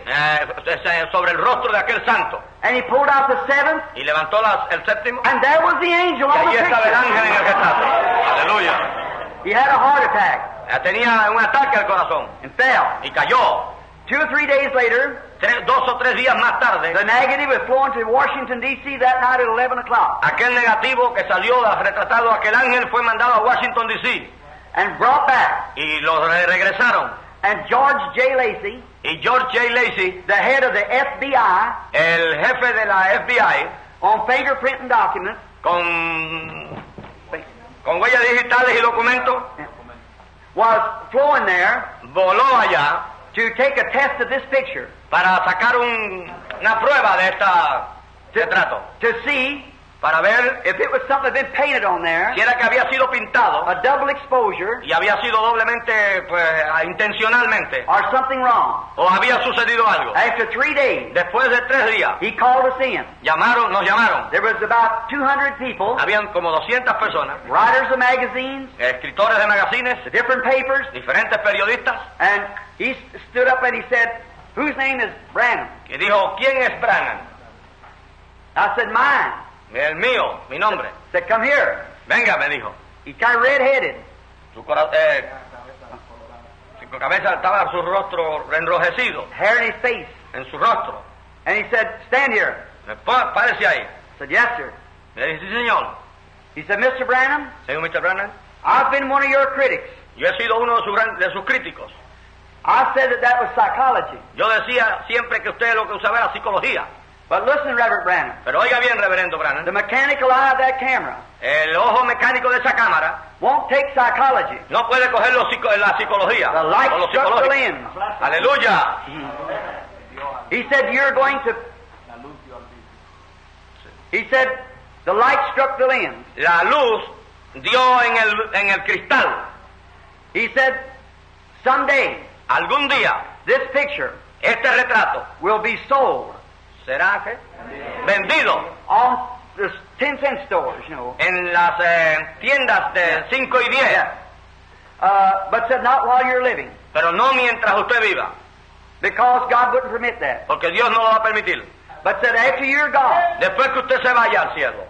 sobre el rostro de aquel santo. And he pulled out the 7th, Y levantó el séptimo. and there was the angel Y on allí the estaba el ángel en el picture. retrato. Aleluya. He had a heart attack Tenía un ataque al corazón and fell. y cayó. 2 or 3 days later, 2 o 3 días más tarde, the negative was flown to Washington, D.C. that night at 11 o'clock aquel negativo que salió retratado, aquel ángel fue mandado a Washington, D.C. and brought back. y lo regresaron. And George J. Lacey, Y George J. Lacey, the head of the FBI, el jefe de la FBI, on fingerprinting documents, con huellas digitales y documentos, was flown there voló allá to take a test of this picture para sacar una prueba de retrato, to see para ver if it was something that had been painted on there, si era que había sido pintado a double exposure, y había sido doblemente, intencionalmente, or something wrong. o había sucedido algo. After 3 days, Después de 3 días, he called us in. nos llamaron. There was about 200 people, Habían como 200 personas, writers of magazines, escritores de magazines, the different papers, diferentes periodistas, and he stood up and he said, whose name is Branham? y dijo, ¿quién es Branham? I said, mine. El mío, mi nombre. Said, come here. Venga, me dijo. He's kind of red-headed. Su cabeza estaba su rostro enrojecido, Hair in his face. en su rostro. And he said, stand here. Párese ahí. I said, yes, sir. Le dije, sí, señor. He said, Mr. Branham, Señor Mr. Branham, I've been one of your critics. yo he sido uno de sus críticos. I said that was psychology. Yo decía siempre que usted lo que usaba era psicología. But listen, Reverend Branham, Pero oiga bien, reverendo Branham, the mechanical eye of that camera el ojo mecánico de esa cámara won't take psychology. no puede coger la psicología. The light o lo struck the psicológico. lens. Aleluya. He said, you're going to... He said, the light struck the lens. La luz dio en el cristal. He said, someday, algún día, this picture este retrato will be sold será ¿qué? Vendido on the 10-cent stores, you know. en las tiendas de 5 y 10, But said, not while you're living, pero no mientras usted viva, because God wouldn't permit that. porque Dios no lo va a permitir. But said, after you're gone, Después que usted se vaya al cielo,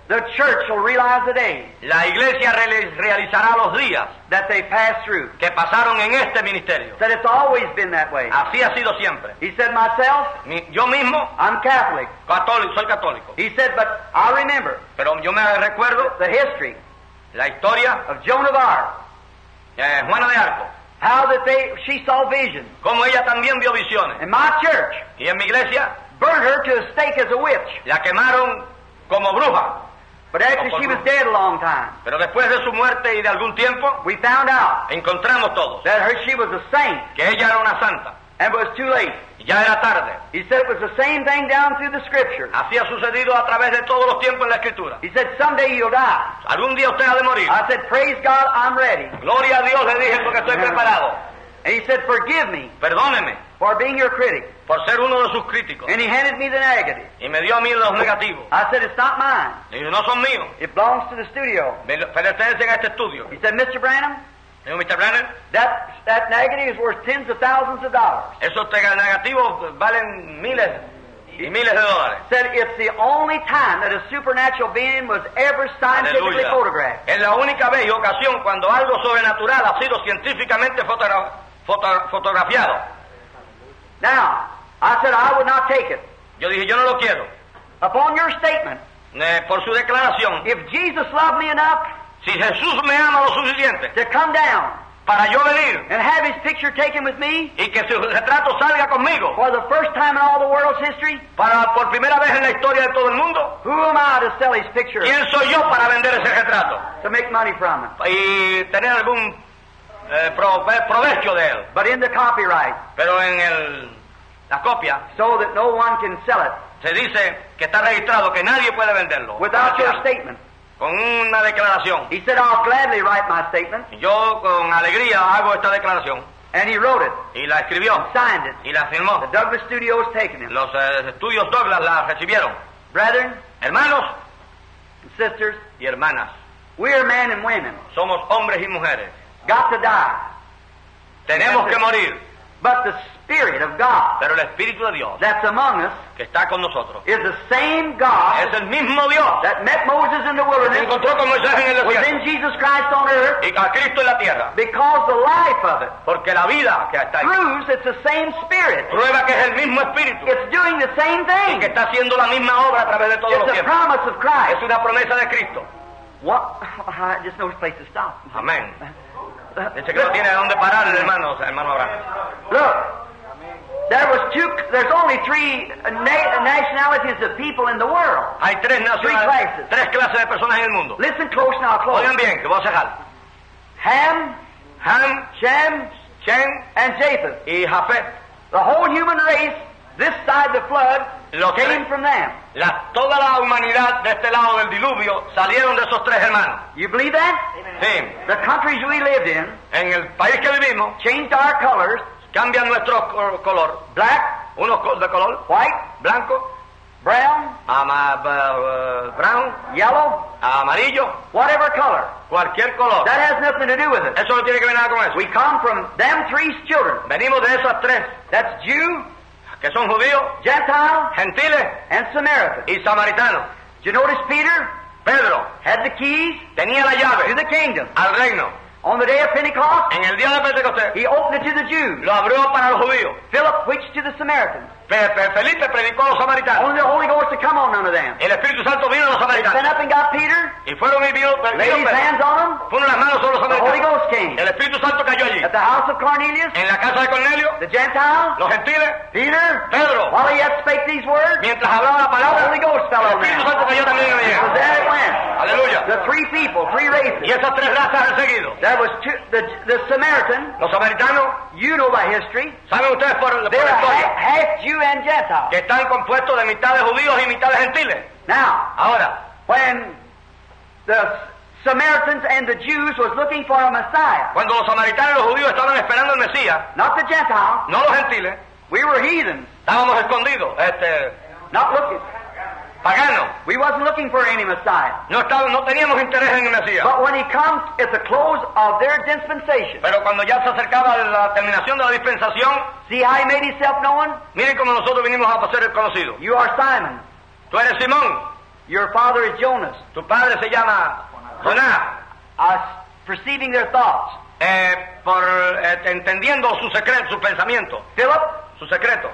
the church will realize the day la iglesia realizará los días that they passed through. que pasaron en este ministerio. Said, it's always been that way. Así ha sido siempre. He said, myself, Yo mismo, I'm Catholic. soy católico, He said, but I remember pero yo me recuerdo the history la historia of Joan of Arc, de Juana de Arco, how that she saw visions. como ella también vio visiones. And my church Y en mi iglesia burned her to a stake as a witch. la quemaron como bruja. But after she was dead a long time, Pero después de su muerte y de algún tiempo, we found out encontramos todos that she was a saint, que ella era una santa. and it was too late. Y ya era tarde. He said it was the same thing down through the Scripture. Así ha sucedido a través de todos los tiempos en la Escritura. He said, someday you'll die. Algún día usted ha de morir. I said, praise God, I'm ready. Gloria a Dios, le dije, porque estoy preparado. And he said, forgive me Perdóneme for being your critic. por ser uno de sus críticos. And he handed me the negative. Y me dio a mí los negativos. I said, it's not mine. Le dije, no son míos. It belongs to the studio. Pertenecen a este estudio. He said, Mr. Branham, Le digo, Mr. Branner, that negative is worth tens of thousands of dollars. esos negativos valen miles y miles de dólares. Said it's the only time that a supernatural being was ever scientifically Aleluya. photographed. Es la única vez y ocasión cuando algo sobrenatural ha sido científicamente fotografiado. Now, I said I would not take it. Yo dije, yo no lo quiero. Upon your statement, Por su declaración, if Jesus loved me enough si Jesús me ama lo suficiente to come down para yo venir and have his picture taken with me y que su retrato salga conmigo for the first time in all the world's history, para por primera vez en la historia de todo el mundo, who am I to sell his picture ¿quién soy yo para vender ese retrato to make money from it? y tener algún provecho de él? But in the copyright, Pero en la copia so that no one can sell it se dice que está registrado que nadie puede venderlo without your statement. con una declaración. He said, I'll gladly write my statement. Yo con alegría hago esta declaración And he wrote it, y la escribió signed it. y la firmó. The Douglas Studios taken it. Los estudios Douglas la recibieron. Brethren Hermanos and sisters, y hermanas, we're men and women. somos hombres y mujeres. Got to die. Tenemos que morir, But the Spirit of God pero el Espíritu de Dios that's among us que está con nosotros is the same God es el mismo Dios that met Moses in the que se wilderness, encontró con Moisés en el was desierto in Jesus Christ on earth, y a Cristo en la tierra, because the life of it porque la vida que está ahí proves it's the same Spirit. prueba que es el mismo Espíritu It's doing the same y que thing. está haciendo la misma obra a través de todos los It's a tiempos. promise of Christ. Es una promesa de Cristo. What? I just no place to stop. Amén. Dice que no tiene dónde parar el hermano Abraham. Look, there's only three nationalities of people in the world. Hay tres naciones, tres clases de personas en el mundo. Listen close now, close. Oigan bien, que voy a cerrar. Ham, Ham, Shem, Shem and Japheth. y Jafet. The whole human race, this side the flood, Los came tres. from them. Toda la humanidad de este lado del diluvio salieron de esos tres hermanos. You believe that? Sí. The countries we lived in En el país que vivimos, changed our colors, cambian nuestro color. black, Unos de color white, blanco, brown, brown, yellow, amarillo, whatever color. cualquier color. That has nothing to do with it. Eso no tiene que ver nada con eso. We come from them three children. Venimos de esas tres, That's Jew, que son judíos, Gentile, gentiles and Samaritan. y samaritanos. Did you notice Peter Pedro had the keys tenía la to llave the kingdom? al reino. On the day of Pentecost, En el día de Pentecostés he opened it to the Jews. lo abrió para los judíos. Philip preached to the Samaritans. Felipe predicó a los samaritanos. Only the Holy Ghost to come on none of them. El Espíritu Santo vino a los They went samaritanos. up and got Peter, Y fueron y vino laid his hands on him. Puso las manos sobre los The Holy samaritanos. Ghost came. El Espíritu Santo cayó allí. At the house of Cornelius, En la casa de Cornelio, the Gentile, los gentiles, Peter, Pedro, while he yet spake these words, mientras hablaba la the palabra, Holy Ghost fell el on Espíritu them. Santo cayó también en So ella. there it went. Aleluya. The three people, three races. Y esas tres razas han seguido. There was two, the Samaritan, Los samaritanos, you know by history, saben ustedes por la they're historia, half Jew and Gentile. que están compuestos de mitades judíos y mitades gentiles. Now, Ahora, when the Samaritans and the Jews was looking for a Messiah. Cuando los samaritanos y los judíos estaban esperando el Mesías, Not the Gentiles. no los gentiles, We were heathens. estábamos escondidos, Not looking. paganos. We wasn't looking for any Messiah. No teníamos interés en el Mesías. But when he comes at the close of their dispensation, Pero cuando ya se acercaba la terminación de la dispensación, see how he made himself known? miren cómo nosotros vinimos a ser conocidos. You are Simon. Tú eres Simón, Your father is Jonas. tu padre se llama Jonás, Perceiving their thoughts. entendiendo sus secretos, sus pensamientos, Philip, sus secretos.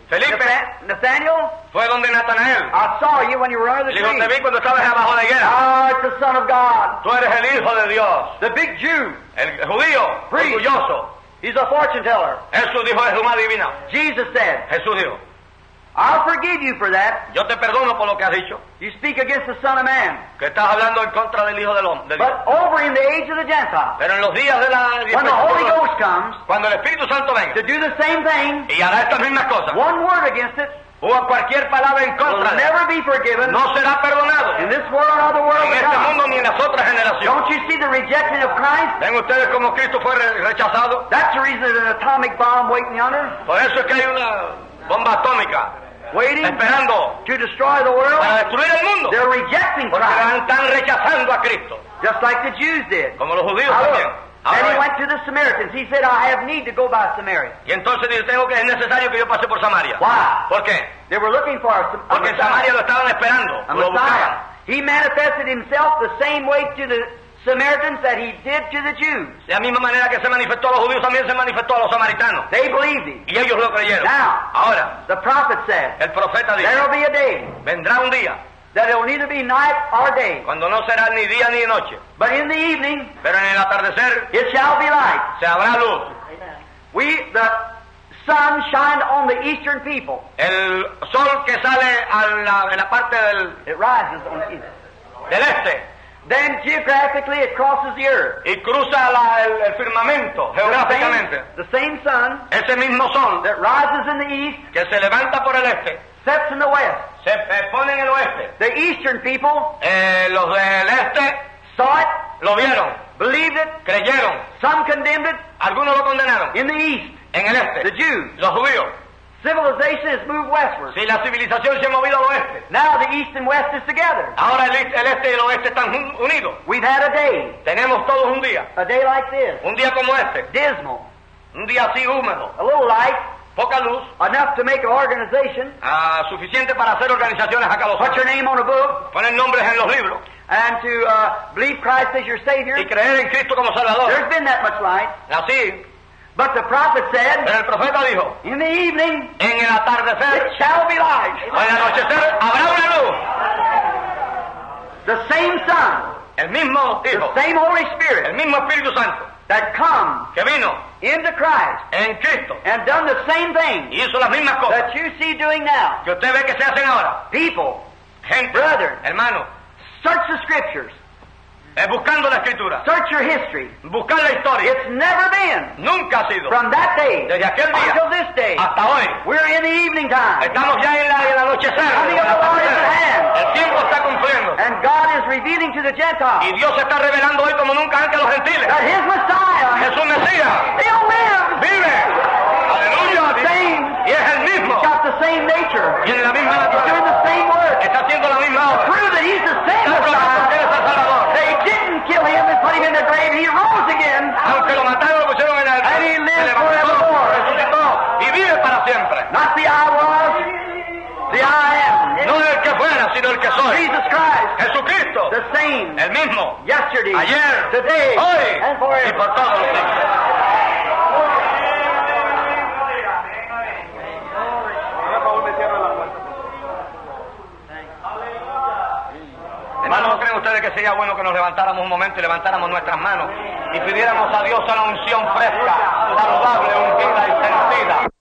Felipe Nathaniel, fue donde Natanael. I saw you when you were under the Le dijo, te tree. vi cuando estabas abajo de higuera. Thou art the Son of God. Tú eres el Hijo de Dios. The big Jew. El judío, Priest. orgulloso. He's a fortune teller. Jesús dijo, es una divina. Jesus said, Jesús dijo, I'll forgive you for that. yo te perdono por lo que has dicho, You speak against the Son of Man. que estás hablando en contra del Hijo del Hombre. But over in the age of the Gentiles, Pero en los días de la when the Holy Ghost comes cuando el Espíritu Santo venga to do the same thing, y hará estas mismas cosas, one word against it o cualquier palabra en will contra de él, never be forgiven no será perdonado in this world or the world en to este come. mundo ni en las otras generaciones. Don't you see the rejection of Christ? ¿Ven ustedes cómo Cristo fue rechazado? That's the reason there's an atomic bomb waiting yonder, Por eso es que hay una bomba atómica waiting esperando to destroy the world. para destruir el mundo, They're rejecting porque Christ, están rechazando a Cristo, just like the Jews did. como los judíos Now también. look, then he Ahora, went to the Samaritans. He said, I have need to go by Samaria. y entonces dice, es necesario que yo pase por Samaria. Why? ¿Por qué? They were looking for a Porque en Samaria lo estaban esperando, a lo buscaban. Messiah. He manifested himself the same way to the Samaritans that he did to the Jews. De la misma manera que se manifestó a los judíos, también se manifestó a los samaritanos. They believed him. Y ellos lo creyeron. Now, Ahora, the prophet said, el profeta there dice, will be a day vendrá un día that it will neither be night or day, cuando no será ni día ni noche, but in the evening pero en el atardecer it shall be light. se habrá luz. The sun shined on the eastern people. El sol que sale en la parte It rises on the east. del este Then geographically it crosses the earth. y cruza el firmamento geográficamente. The same sun Ese mismo sol that rises in the east que se levanta por el este, sets in the west. se pone en el oeste. The eastern people Los del este saw it, lo vieron, believed it, creyeron, some condemned it. algunos lo condenaron. In the east, En el este, the Jews. los judíos. Civilization has moved westward. Si la civilización se ha movido al oeste, Now the east and west is together. ahora el este y el oeste están unidos. We've had a day Tenemos todos un día like this, como este, dismal, un día así húmedo, a little light, poca luz, enough to make an organization, suficiente para hacer organizaciones acá los put your name on a book, poner nombres en los libros and to believe Christ as your Savior. y creer en Cristo como Salvador. There's been that much light. Así, But the prophet said, pero el profeta dijo, in the evening en el atardecer it shall be light. o en el anochecer habrá una luz. The same Son, El mismo the Hijo, same Holy el Spirit mismo Espíritu Santo that come que vino into Christ en Cristo and done the same thing y hizo las mismas cosas that you see doing now. que usted ve que se hacen ahora. People, Gente, Brother. hermano, search the Scriptures. buscando la Escritura, Search your history. buscar la historia. It's never been, Nunca ha sido, from that day desde aquel día until this day, hasta hoy. we're in the evening time. Estamos ya en el anochecer. Coming of the Lord is at hand. El tiempo está cumpliendo. And God is revealing to the Y Gentiles Dios se está revelando hoy como nunca antes a los gentiles. that His Messiah Jesús Mesías still lives. vive. Aleluya. Same. Y es el mismo. He's got the same nature. Tiene la misma He's doing naturaleza. the same work. Está haciendo la misma obra. Prove that He's the same Está probando que Él es el Messiah. Salvador. They didn't kill Him and put Him in the grave. He rose again. Aunque lo mataron, lo pusieron en el And he lives se levantó, forevermore. resucitó y vive para siempre. Not the I was, the I am. No el que fuera, sino el que soy. Jesus Christ, Jesucristo, the same, el mismo, yesterday, ayer, today, hoy and y forever. por todos los tiempos. Hermanos, ¿no creen ustedes que sería bueno que nos levantáramos un momento y levantáramos nuestras manos y pidiéramos a Dios una unción fresca, saludable, ungida y sentida?